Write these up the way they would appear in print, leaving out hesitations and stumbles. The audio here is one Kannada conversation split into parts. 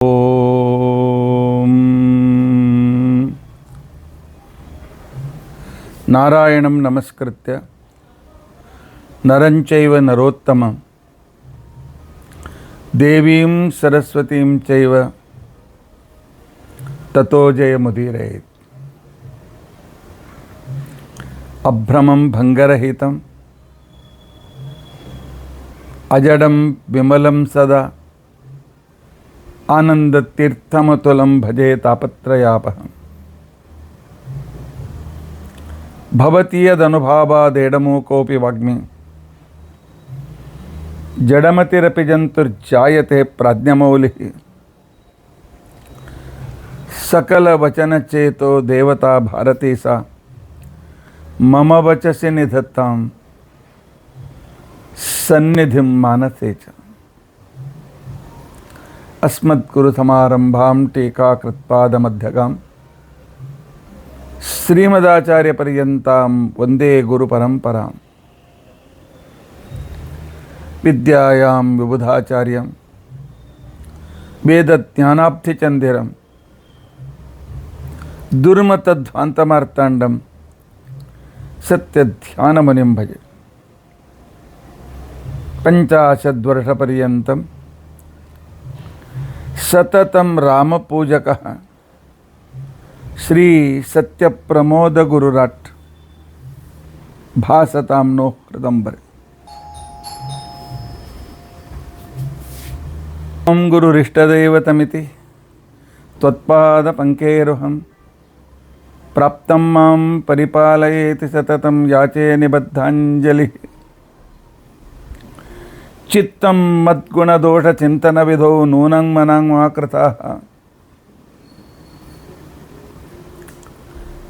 ಓಂ ನಾರಾಯಣಂ ನಮಸ್ಕೃತ್ಯ ನರಂಚೈವ ನರೋತ್ತಮಂ ದೇವೀಂ ಸರಸ್ವತೀಂ ಚೈವ ತತೋ ಜಯಮುದೀರಯೇತ್. ಅಭ್ರಮಂ ಭಂಗರಹಿತಂ ಅಜಡಂ ವಿಮಲಂ ಸದಾ ಆನಂದತೀರ್ಥಮತುಲಂ ಭಜೆ ತಾಪತ್ರಯಾಪಹಂ. ಭವತಿ ಯದನುಭಾವಾದೇಡಮೂಕೋಪಿ ವಾಗ್ಮಿ ಜಡಮತಿರಪಿ ಜಂತುರ್ಜಾಯತೆ ಪ್ರಾಜ್ಞಮೌಲಿಃ. ಸಕಲವಚನಚೇತೋ ದೇವತಾ ಭಾರತೀ ಸಾ ಮಮ ವಚಸಿ ನಿಧತ್ತಾಂ ಸನ್ನಿಧಿಂ ಮಾನಸೇ ಚ. ಅಸ್ಮದ್ಗುರುಸಮಾರಂಭಾಂ ಟೀಕಾಕೃತ್ಪಾದಮಧ್ಯಗಾಂ ಶ್ರೀಮದಾಚಾರ್ಯಪರ್ಯಂತಾಂ ವಂದೇ ಗುರುಪರಂಪರಾಂ. ವಿದ್ಯಾಯಾಂ ವಿಬುಧಾಚಾರ್ಯಂ ವೇದಜ್ಞಾನಾಬ್ಧಿಚಂದಿರಂ ದುರ್ಮತಧ್ವಾಂತಮಾರ್ತಾಂಡಂ ಸತ್ಯಧ್ಯಾನಮುನಿಂ ಭಜೆ. ಪಂಚಾಶದ್ವರ್ಷಪರ್ಯಂತಂ ಸತತಂ ರಾಮಪೂಜಕಃ ಶ್ರೀ ಸತ್ಯಪ್ರಮೋದ ಗುರುರಾಟ್ ಭಾಸತಾಂ ನೋ ಹೃದಂಬರೆ. ಓಂ ಗುರುರಿಷ್ಟದೈವತಮಿತಿ ತ್ವತ್ಪಾದ ಪಂಕೇರುಹಂ ಪ್ರಾಪ್ತಂ ಮಾಂ ಪರಿಪಾಲಯೇತಿ ಸತತಂ ಯಾಚೇ ನಿಬದ್ಧಾಂಜಲಿ. ಚಿತ್ತಂ ಮದ್ಗುಣದೋಷ ಚಿಂತನ ವಿಧೋ ನೂನಂ ಮನಂ ಮಾಕೃತಾಃ.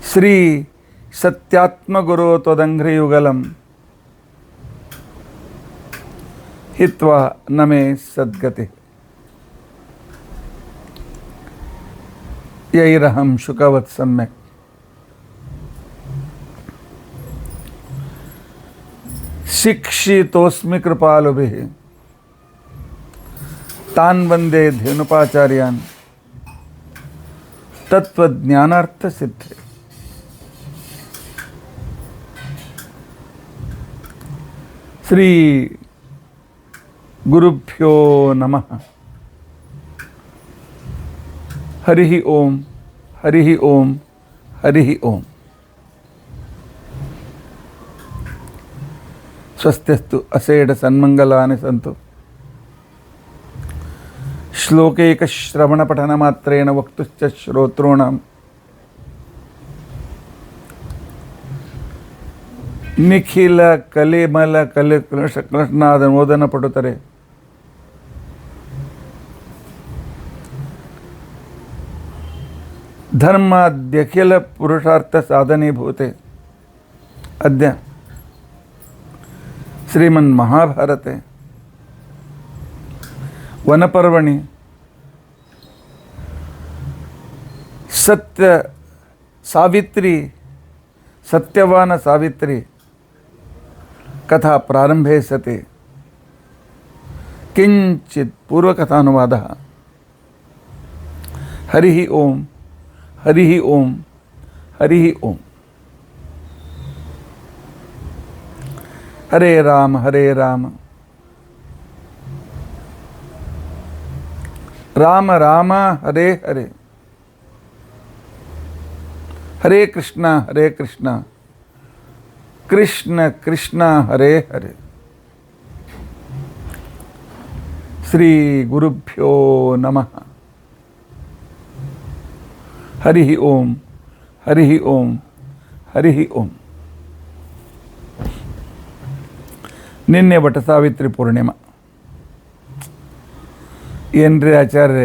ಶ್ರೀ ಸತ್ಯಾತ್ಮಗುರೋ ತ್ವದಂಘ್ರಿಯುಗಲಂ ಹಿತ್ವಾ ನಮೇ ಸದ್ಗತಿ. ಯೈರಹಂ ಶುಕವತ್ ಸಮ್ಯಕ್ ಶಿಕ್ಷಿತೋಸ್ಮಿ ಕೃಪಾಲುಭಿಃ ತಾನ್ ವಂದೇ ಧೇನುಪಾಚಾರ್ಯಾನ್ ತತ್ವಜ್ಞಾನಾರ್ಥ ಸಿದ್ಧೇ. ಶ್ರೀ ಗುರುಭ್ಯೋ ನಮಃ. ಹರಿ ಓಂ ಹರಿ ಓಂ ಹರಿ ಓಂ. ಸ್ವಸ್ತ್ಯಸ್ತು ಅಸೇಢ ಸನ್ಮಂಗಲಾನಿ ಸಂತು. ಶ್ಲೋಕೈಕ ಶ್ರವಣ ಪಠನ ಮಾತ್ರೇಣ ವಕ್ತುಶ್ಚ ಶ್ರೋತॄಣಾಂ ನಿಖಿಲ ಕಲಿಮಲ ಕಲಿ ಕೃಷ್ಣಾದ ಮೋದನ ಪಡುತ್ತಾರೆ. ಧರ್ಮಾದ್ಯಖಿಲ ಪುರುಷಾರ್ಥ ಸಾಧನೀಭೂತೆ ಅದ್ಯ ಶ್ರೀಮನ್ ಮಹಾಭಾರತೆ ವನಪರ್ವಣಿ ಸತ್ಯವಾನ ಸಾವಿತ್ರಿ ಕಥಾ ಪ್ರಾರಂಭೆ ಸತಿ ಕಿಂಚಿತ್ ಪೂರ್ವಕಥಾನುವಾದಃ. ಹರಿ ಓಂ ಹರಿ ಓಂ ಹರಿ ಓಂ. ಹರೇ ರಾಮ ರಾಮ ರಾಮ ಹರೇ ಹರೇ, ಹರೇ ಕೃಷ್ಣ ಕೃಷ್ಣ ಕೃಷ್ಣ ಹರೇ ಹರೇ. ಶ್ರೀ ಗುರುಭ್ಯೋ ನಮಃ. ಹರಿ ಓಂ ಹರಿ ಓಂ ಹರಿ ಓಂ. ನಿನ್ನೆ ವಟಸಾವಿತ್ರಿ ಪೂರ್ಣಿಮಾ. ಏನ್ರಿ ಆಚಾರ್ಯ,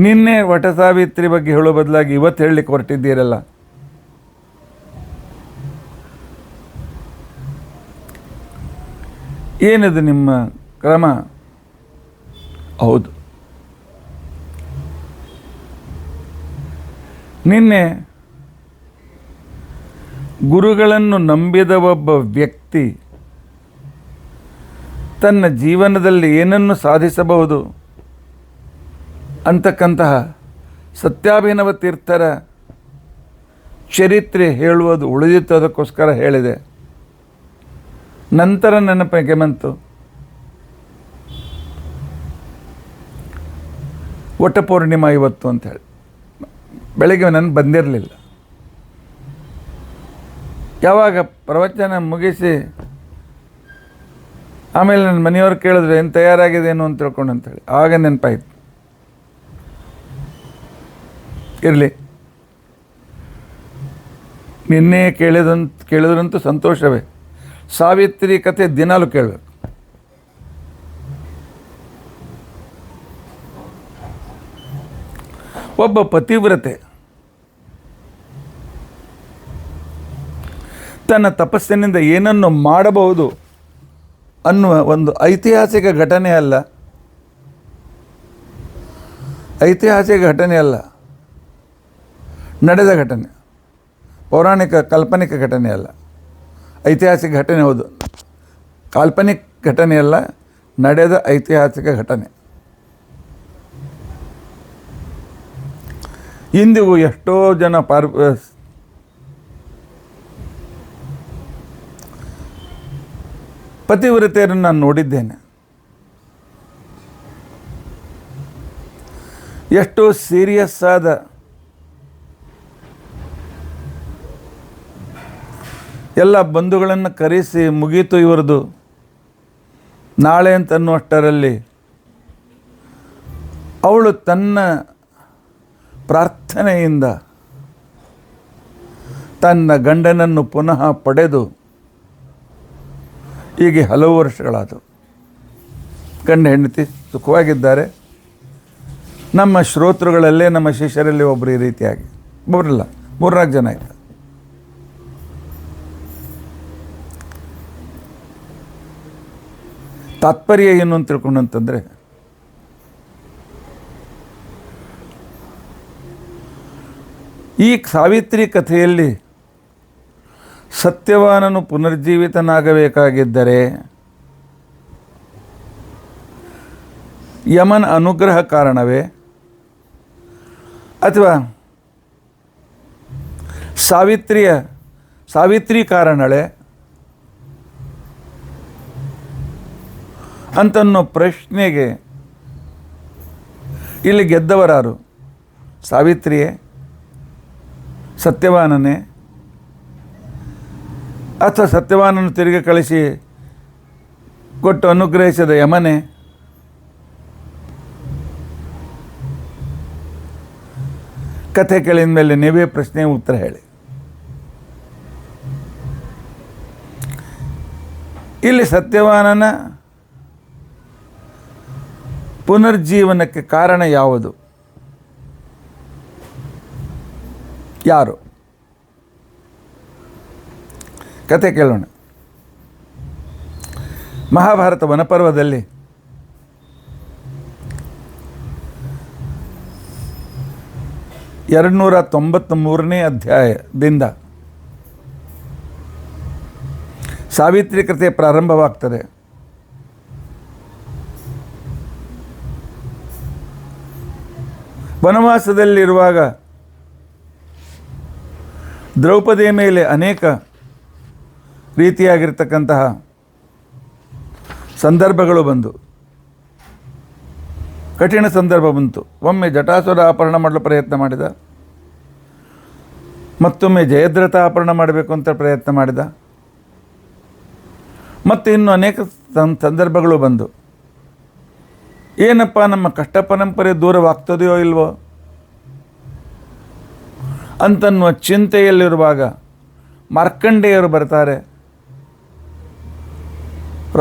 ನಿನ್ನೆ ವಟಸಾವಿತ್ರಿ ಬಗ್ಗೆ ಹೇಳೋ ಬದಲಾಗಿ ಇವತ್ತು ಹೇಳಲಿಕ್ಕೆ ಹೊರಟಿದ್ದೀರಲ್ಲ. ಏನಿದು ನಿಮ್ಮ ಕ್ರಮ? ಹೌದು, ನಿನ್ನೆ ಗುರುಗಳನ್ನು ನಂಬಿದ ಒಬ್ಬ ವ್ಯಕ್ತಿ ತನ್ನ ಜೀವನದಲ್ಲಿ ಏನನ್ನು ಸಾಧಿಸಬಹುದು ಅಂತಕ್ಕಂತಹ ಸತ್ಯಾಭಿನವ ತೀರ್ಥರ ಚರಿತ್ರೆ ಹೇಳುವುದು ಉಳಿದಿತ್ತು, ಅದಕ್ಕೋಸ್ಕರ ಹೇಳಿದೆ. ನಂತರ ನೆನಪಿಗೆ ಬಂತು, ವಟ ಪೂರ್ಣಿಮಾ ಇವತ್ತು ಅಂಥೇಳಿ. ಬೆಳಗ್ಗೆ ನನಗೆ ಬಂದಿರಲಿಲ್ಲ. ಯಾವಾಗ ಪ್ರವಚನ ಮುಗಿಸಿ ಆಮೇಲೆ ನನ್ನ ಮನೆಯವ್ರು ಕೇಳಿದ್ರು ಏನು ತಯಾರಾಗಿದೇನು ಅಂತ ತಿಳ್ಕೊಂಡು ಅಂಥೇಳಿ. ಆವಾಗ ನೆನಪಾಯಿತು. ಇರಲಿ, ನಿನ್ನೆ ಕೇಳಿದ್ರಂತೂ ಸಂತೋಷವೇ. ಸಾವಿತ್ರಿ ಕಥೆ ದಿನಾಲು ಕೇಳಬೇಕು. ಒಬ್ಬ ಪತಿವ್ರತೆ ತನ್ನ ತಪಸ್ಸಿನಿಂದ ಏನನ್ನು ಮಾಡಬಹುದು ಅನ್ನುವ ಒಂದು ಐತಿಹಾಸಿಕ ಘಟನೆ ಅಲ್ಲ, ನಡೆದ ಘಟನೆ, ಪೌರಾಣಿಕ ಕಾಲ್ಪನಿಕ ಘಟನೆ ಅಲ್ಲ, ಐತಿಹಾಸಿಕ ಘಟನೆ. ಹೌದು, ಕಾಲ್ಪನಿಕ ಘಟನೆ ಅಲ್ಲ, ನಡೆದ ಐತಿಹಾಸಿಕ ಘಟನೆ. ಇಂದಿಗೂ ಎಷ್ಟೋ ಜನ ಪತಿವ್ರತೆಯರನ್ನು ನಾನು ನೋಡಿದ್ದೇನೆ. ಎಷ್ಟೋ ಸೀರಿಯಸ್ ಆದ ಎಲ್ಲ ಬಂಧುಗಳನ್ನು ಕರೆಸಿ ಮುಗೀತು ಇವರದು ನಾಳೆ ಅಂತನ್ನುವಷ್ಟರಲ್ಲಿ ಅವಳು ತನ್ನ ಪ್ರಾರ್ಥನೆಯಿಂದ ತನ್ನ ಗಂಡನನ್ನು ಪುನಃ ಪಡೆದು ಹೀಗೆ ಹಲವು ವರ್ಷಗಳಾದವು. ಗಂಡ ಹೆಂಡತಿ ಸುಖವಾಗಿದ್ದಾರೆ. ನಮ್ಮ ಶ್ರೋತೃಗಳಲ್ಲೇ ನಮ್ಮ ಶಿಷ್ಯರಲ್ಲಿ ಒಬ್ಬರು ಈ ರೀತಿಯಾಗಿ, ಒಬ್ಬರಲ್ಲ 3-4 ಜನ ಆಯಿತು. ತಾತ್ಪರ್ಯ ಏನು ಅಂತ ತಿಳ್ಕೊಂಡಂತಂದರೆ, ಈ ಸಾವಿತ್ರಿ ಕಥೆಯಲ್ಲಿ ಸತ್ಯವಾನನು ಪುನರ್ಜೀವಿತನಾಗಬೇಕಾಗಿದ್ದರೆ ಯಮನ ಅನುಗ್ರಹ ಕಾರಣವೇ ಅಥವಾ ಸಾವಿತ್ರಿ ಕಾರಣಳೆ ಅಂತನ್ನೋ ಪ್ರಶ್ನೆಗೆ ಇಲ್ಲಿ ಗೆದ್ದವರಾರು? ಸಾವಿತ್ರಿಯೇ, ಸತ್ಯವಾನನೇ, ಅಥವಾ ಸತ್ಯವಾನನ್ನು ತಿರುಗಿ ಕಳಿಸಿ ಕೊಟ್ಟು ಅನುಗ್ರಹಿಸಿದ ಯಮನೇ? ಕಥೆ ಕೇಳಿದ ಮೇಲೆ ನೀವೇ ಪ್ರಶ್ನೆಗೆ ಉತ್ತರ ಹೇಳಿ. ಇಲ್ಲಿ ಸತ್ಯವಾನನ ಪುನರ್ಜೀವನಕ್ಕೆ ಕಾರಣ ಯಾವುದು? ಯಾರು? ಕತೆ ಕೇಳೋಣ. ಮಹಾಭಾರತ ವನಪರ್ವದಲ್ಲಿ (293ನೇ ಅಧ್ಯಾಯದಿಂದ ಸಾವಿತ್ರಿ ಕಥೆ ಪ್ರಾರಂಭವಾಗ್ತದೆ. ವನವಾಸದಲ್ಲಿರುವಾಗ ದ್ರೌಪದಿಯ ಮೇಲೆ ಅನೇಕ ರೀತಿಯಾಗಿರ್ತಕ್ಕಂತಹ ಸಂದರ್ಭಗಳು ಬಂದು, ಕಠಿಣ ಸಂದರ್ಭ ಬಂತು. ಒಮ್ಮೆ ಜಟಾಸುರ ಅಪಹರಣ ಮಾಡಲು ಪ್ರಯತ್ನ ಮಾಡಿದ, ಮತ್ತೊಮ್ಮೆ ಜಯದ್ರಥ ಅಪಹರಣ ಮಾಡಬೇಕು ಅಂತ ಪ್ರಯತ್ನ ಮಾಡಿದ, ಮತ್ತು ಇನ್ನು ಅನೇಕ ಸಂದರ್ಭಗಳು ಬಂದು, ಏನಪ್ಪ ನಮ್ಮ ಕಷ್ಟ ಪರಂಪರೆ ದೂರವಾಗ್ತದೆಯೋ ಇಲ್ವೋ ಅಂತನ್ನುವ ಚಿಂತೆಯಲ್ಲಿರುವಾಗ ಮಾರ್ಕಂಡೇಯರು ಬರ್ತಾರೆ.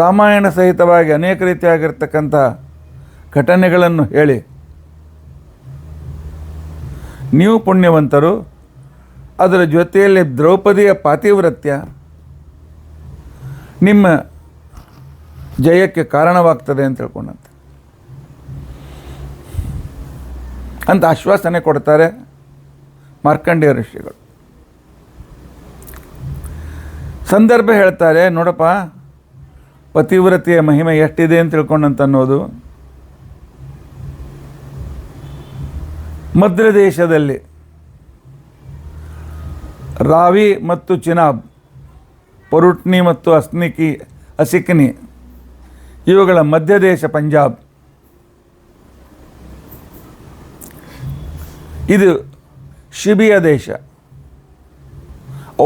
ರಾಮಾಯಣ ಸಹಿತವಾಗಿ ಅನೇಕ ರೀತಿಯಾಗಿರ್ತಕ್ಕಂಥ ಘಟನೆಗಳನ್ನು ಹೇಳಿ, ನೀವು ಪುಣ್ಯವಂತರು, ಅದರ ಜೊತೆಯಲ್ಲಿ ದ್ರೌಪದಿಯ ಪಾತಿವ್ರತ್ಯ ನಿಮ್ಮ ಜಯಕ್ಕೆ ಕಾರಣವಾಗ್ತದೆ ಅಂತ ತಿಳ್ಕೊಂಡಂತೆ ಅಂತ ಆಶ್ವಾಸನೆ ಕೊಡ್ತಾರೆ ಮಾರ್ಕಂಡೇಯ ಋಷಿಗಳು. ಸಂದರ್ಭ ಹೇಳ್ತಾರೆ, ನೋಡಪ್ಪ, ಪತಿವ್ರತೆಯ ಮಹಿಮೆ ಎಷ್ಟಿದೆ ಅಂತ ತಿಳ್ಕೊಂಡಂತ ಅನ್ನೋದು. ಮಧ್ಯ ದೇಶದಲ್ಲಿ ರಾವಿ ಮತ್ತು ಚಿನಾಬ್, ಪರುಟ್ನಿ ಮತ್ತು ಅಸಿಕ್ನಿ ಇವುಗಳ ಮಧ್ಯ ದೇಶ ಪಂಜಾಬ್. ಇದು ಶಿಬಿಯ ದೇಶ,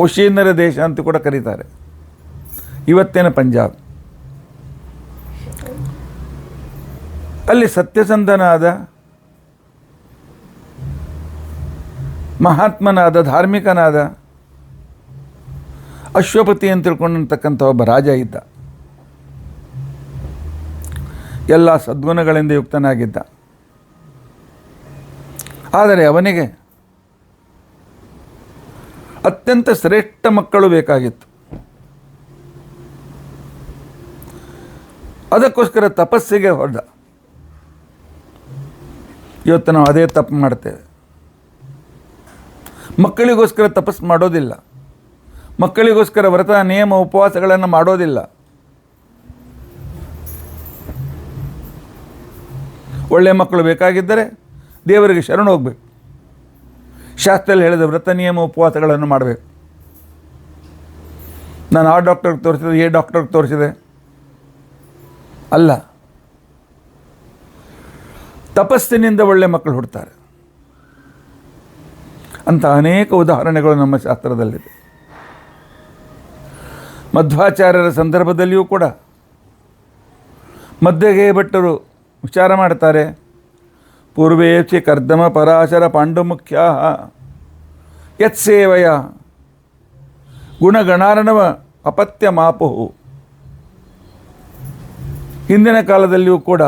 ಔಶೀನರ ದೇಶ ಅಂತ ಕೂಡ ಕರೀತಾರೆ. ಇವತ್ತಿನ ಪಂಜಾಬ್. ಅಲ್ಲಿ ಸತ್ಯಸಂಧನಾದ, ಮಹಾತ್ಮನಾದ, ಧಾರ್ಮಿಕನಾದ ಅಶ್ವಪತಿ ಅಂತ ತಿಳ್ಕೊಂಡಿರ್ತಕ್ಕಂಥ ಒಬ್ಬ ರಾಜ ಇದ್ದ. ಎಲ್ಲ ಸದ್ಗುಣಗಳಿಂದ ಯುಕ್ತನಾಗಿದ್ದ. ಆದರೆ ಅವನಿಗೆ ಅತ್ಯಂತ ಶ್ರೇಷ್ಠ ಮಕ್ಕಳು ಬೇಕಾಗಿತ್ತು. ಅದಕ್ಕೋಸ್ಕರ ತಪಸ್ಸಿಗೆ ಹೊರಟ. ಇವತ್ತು ನಾವು ಅದೇ ತಪ್ಪು ಮಾಡ್ತೇವೆ. ಮಕ್ಕಳಿಗೋಸ್ಕರ ತಪಸ್ಸು ಮಾಡೋದಿಲ್ಲ, ಮಕ್ಕಳಿಗೋಸ್ಕರ ವ್ರತ ನಿಯಮ ಉಪವಾಸಗಳನ್ನು ಮಾಡೋದಿಲ್ಲ. ಒಳ್ಳೆಯ ಮಕ್ಕಳು ಬೇಕಾಗಿದ್ದರೆ ದೇವರಿಗೆ ಶರಣ ಹೋಗ್ಬೇಕು. ಶಾಸ್ತ್ರದಲ್ಲಿ ಹೇಳಿದ ವ್ರತ ನಿಯಮ ಉಪವಾಸಗಳನ್ನು ಮಾಡಬೇಕು. ನಾನು ಆ ಡಾಕ್ಟರ್ಗೆ ತೋರಿಸಿದೆ, ಈ ಡಾಕ್ಟರ್ಗೆ ತೋರಿಸಿದೆ ಅಲ್ಲ. ತಪಸ್ಸಿನಿಂದ ಒಳ್ಳೆ ಮಕ್ಕಳು ಹುಡ್ತಾರೆ ಅಂತ ಅನೇಕ ಉದಾಹರಣೆಗಳು ನಮ್ಮ ಶಾಸ್ತ್ರದಲ್ಲಿದೆ. ಮಧ್ವಾಚಾರ್ಯರ ಸಂದರ್ಭದಲ್ಲಿಯೂ ಕೂಡ ಮಧ್ಯಗೆ ಭಟ್ಟರು ವಿಚಾರ ಮಾಡ್ತಾರೆ. ಪೂರ್ವೇಚಿ ಕರ್ದಮ ಪರಾಶರ ಪಾಂಡುಮುಖ್ಯ ಯತ್ಸೇವಯ ಗುಣಗಣಾರ್ಣವ ಅಪತ್ಯ ಮಾಪು. ಹಿಂದಿನ ಕಾಲದಲ್ಲಿಯೂ ಕೂಡ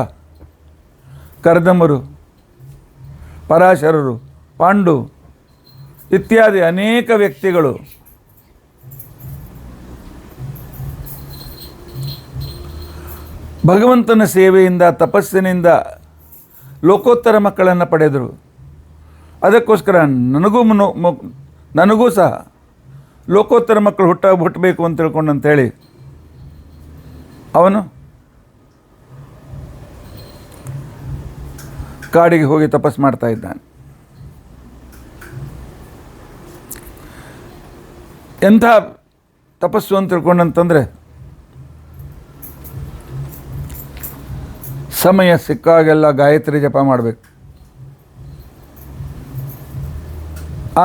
ಕರ್ದಮರು, ಪರಾಶರರು, ಪಾಂಡು ಇತ್ಯಾದಿ ಅನೇಕ ವ್ಯಕ್ತಿಗಳು ಭಗವಂತನ ಸೇವೆಯಿಂದ, ತಪಸ್ಸಿನಿಂದ ಲೋಕೋತ್ತರ ಮಕ್ಕಳನ್ನು ಪಡೆದರು. ಅದಕ್ಕೋಸ್ಕರ ನನಗೂ ಸಹ ಲೋಕೋತ್ತರ ಮಕ್ಕಳು ಹುಟ್ಟಬೇಕು ಅಂತ ತಿಳ್ಕೊಂಡಂತೇಳಿ ಅವನು ಕಾಡಿಗೆ ಹೋಗಿ ತಪಸ್ಸು ಮಾಡ್ತಾ ಇದ್ದಾನೆ. ಎಂಥ ತಪಸ್ಸು ಅಂತ ತಿಳ್ಕೊಂಡಂತಂದರೆ, ಸಮಯ ಸಿಕ್ಕಾಗೆಲ್ಲ ಗಾಯತ್ರಿ ಜಪ ಮಾಡಬೇಕು.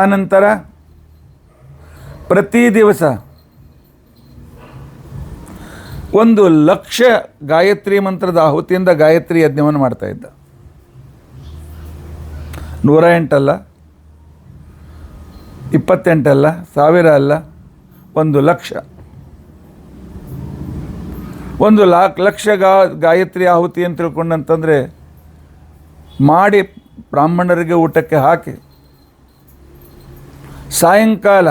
ಆನಂತರ ಪ್ರತಿ ದಿವಸ 1,00,000 ಗಾಯತ್ರಿ ಮಂತ್ರದ ಆಹುತಿಯಿಂದ ಗಾಯತ್ರಿ ಯಜ್ಞವನ್ನು ಮಾಡ್ತಾ ಇದ್ದ. 108 ಅಲ್ಲ, 28 ಅಲ್ಲ, 1000 ಅಲ್ಲ, 1,00,000. 1,00,000 ಗಾಯತ್ರಿ ಆಹುತಿ ಅಂತ ತಿಳ್ಕೊಂಡಂತಂದರೆ ಮಾಡಿ ಬ್ರಾಹ್ಮಣರಿಗೆ ಊಟಕ್ಕೆ ಹಾಕಿ ಸಾಯಂಕಾಲ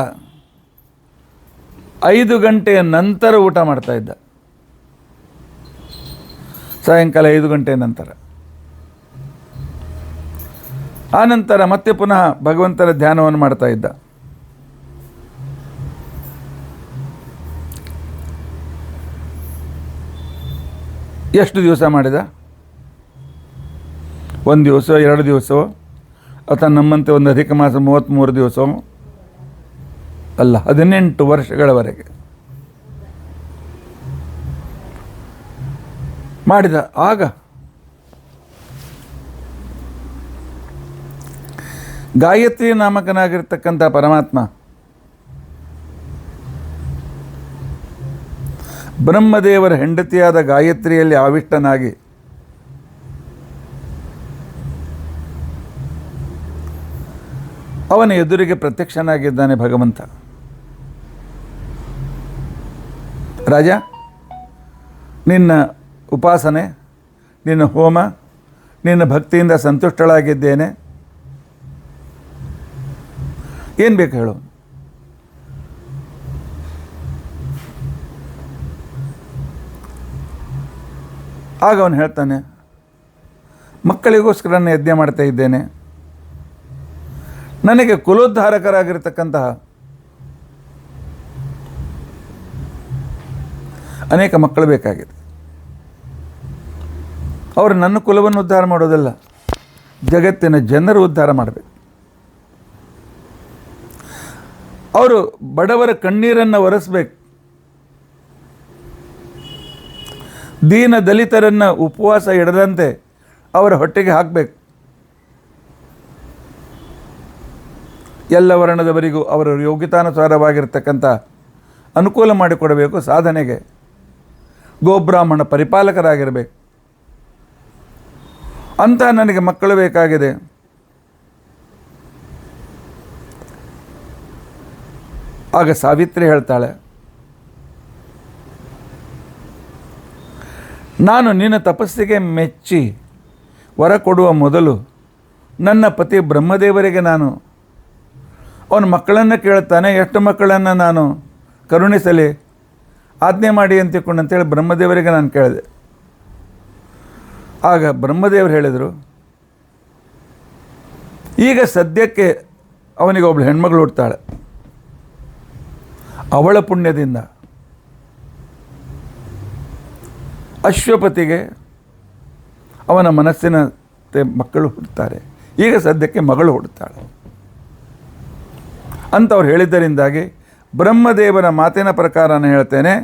5 ಗಂಟೆಯ ನಂತರ ಊಟ ಮಾಡ್ತಾ ಇದ್ದ. ಸಾಯಂಕಾಲ 5 ಗಂಟೆಯ ನಂತರ. ಆನಂತರ ಮತ್ತೆ ಪುನಃ ಭಗವಂತನ ಧ್ಯಾನವನ್ನು ಮಾಡ್ತಾ ಇದ್ದ. ಎಷ್ಟು ದಿವಸ ಮಾಡಿದ? 1 ದಿವಸ, 2 ದಿವಸವೋ, ಅಥವಾ ನಮ್ಮಂತೆ ಒಂದು ಅಧಿಕ ಮಾಸ 33 ದಿವಸವೋ ಅಲ್ಲ, 18 ವರ್ಷಗಳವರೆಗೆ ಮಾಡಿದ. ಆಗ ಗಾಯತ್ರಿ ನಾಮಕನಾಗಿರ್ತಕ್ಕಂಥ ಪರಮಾತ್ಮ ಬ್ರಹ್ಮದೇವರ ಹೆಂಡತಿಯಾದ ಗಾಯತ್ರಿಯಲ್ಲಿ ಆವಿಷ್ಟನಾಗಿ ಅವನ ಎದುರಿಗೆ ಪ್ರತ್ಯಕ್ಷನಾಗಿದ್ದಾನೆ ಭಗವಂತ. ರಾಜ, ನಿನ್ನ ಉಪಾಸನೆ, ನಿನ್ನ ಹೋಮ, ನಿನ್ನ ಭಕ್ತಿಯಿಂದ ಸಂತುಷ್ಟಳಾಗಿದ್ದೇನೆ. ಏನು ಬೇಕು ಹೇಳು? ಆಗ ಅವನು ಹೇಳ್ತಾನೆ, ಮಕ್ಕಳಿಗೋಸ್ಕರ ನಾನು ಯಜ್ಞ ಮಾಡ್ತಾ ಇದ್ದೇನೆ. ನನಗೆ ಕುಲೋದ್ಧಾರಕರಾಗಿರ್ತಕ್ಕಂತಹ ಅನೇಕ ಮಕ್ಕಳು ಬೇಕಾಗಿದೆ. ಅವರು ನನ್ನ ಕುಲವನ್ನು ಉದ್ಧಾರ ಮಾಡೋದಲ್ಲ, ಜಗತ್ತಿನ ಜನರು ಉದ್ಧಾರ ಮಾಡಬೇಕು. ಅವರು ಬಡವರ ಕಣ್ಣೀರನ್ನು ಒರೆಸಬೇಕು. ದೀನ ದಲಿತರನ್ನು ಉಪವಾಸ ಹಿಡದಂತೆ ಅವರ ಹೊಟ್ಟೆಗೆ ಹಾಕಬೇಕು. ಎಲ್ಲ ವರ್ಣದವರಿಗೂ ಅವರ ಯೋಗ್ಯತಾನುಸಾರವಾಗಿರ್ತಕ್ಕಂಥ ಅನುಕೂಲ ಮಾಡಿಕೊಡಬೇಕು. ಸಾಧನೆಗೆ ಗೋಬ್ರಾಹ್ಮಣ ಪರಿಪಾಲಕರಾಗಿರಬೇಕು ಅಂತ ನನಗೆ ಮಕ್ಕಳು ಬೇಕಾಗಿದೆ. ಆಗ ಸಾವಿತ್ರಿ ಹೇಳ್ತಾಳೆ, ನಾನು ನಿನ್ನ ತಪಸ್ಸಿಗೆ ಮೆಚ್ಚಿ ವರ ಕೊಡುವ ಮೊದಲು ನನ್ನ ಪತಿ ಬ್ರಹ್ಮದೇವರಿಗೆ ನಾನು ಅವನ ಮಕ್ಕಳನ್ನು ಕೇಳ್ತಾನೆ, ಎಷ್ಟು ಮಕ್ಕಳನ್ನು ನಾನು ಕರುಣಿಸಲಿ, ಆಜ್ಞೆ ಮಾಡಿ ಅಂತ ತಿಳ್ಕೊಂಡಂತೇಳಿ ಬ್ರಹ್ಮದೇವರಿಗೆ ನಾನು ಕೇಳಿದೆ. ಆಗ ಬ್ರಹ್ಮದೇವರು ಹೇಳಿದರು, ಈಗ ಸದ್ಯಕ್ಕೆ ಅವನಿಗೆ ಒಬ್ಬಳು ಹೆಣ್ಮಗಳು ಹುಡ್ತಾಳೆ. ಅವಳ ಪುಣ್ಯದಿಂದ ಅಶ್ವಪತಿಗೆ ಅವನ ಮನಸ್ಸಿನಂತೆ ಮಕ್ಕಳು ಹುಡ್ತಾರೆ. ಈಗ ಸದ್ಯಕ್ಕೆ ಮಗಳು ಹುಡ್ತಾಳೆ ಅಂತ ಅವ್ರು ಹೇಳಿದ್ದರಿಂದಾಗಿ ಬ್ರಹ್ಮದೇವರ ಮಾತಿನ ಪ್ರಕಾರ ನಾನು ಹೇಳ್ತೇನೆ,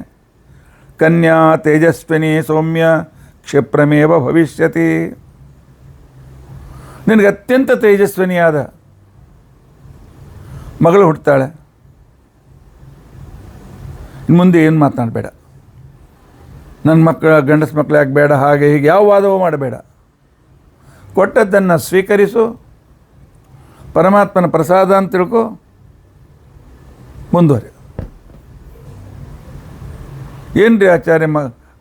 ಕನ್ಯಾ ತೇಜಸ್ವಿನಿ ಸೌಮ್ಯ ಕ್ಷಿಪ್ರಮೇವ ಭವಿಷ್ಯತಿ. ನಿನಗೆ ಅತ್ಯಂತ ತೇಜಸ್ವಿನಿಯಾದ ಮಗಳು ಹುಡ್ತಾಳೆ. ಇನ್ನು ಮುಂದೆ ಏನು ಮಾತನಾಡಬೇಡ, ನನ್ನ ಮಕ್ಕಳ ಗಂಡಸ ಮಕ್ಕಳು ಯಾಕೆ ಬೇಡ, ಹಾಗೆ ಹೀಗೆ ಯಾವ ವಾದವೂ ಮಾಡಬೇಡ. ಕೊಟ್ಟದ್ದನ್ನು ಸ್ವೀಕರಿಸು, ಪರಮಾತ್ಮನ ಪ್ರಸಾದ ಅಂತ ತಿಳ್ಕೊ, ಮುಂದುವರೆ. ಏನು ರೀ ಆಚಾರ್ಯ,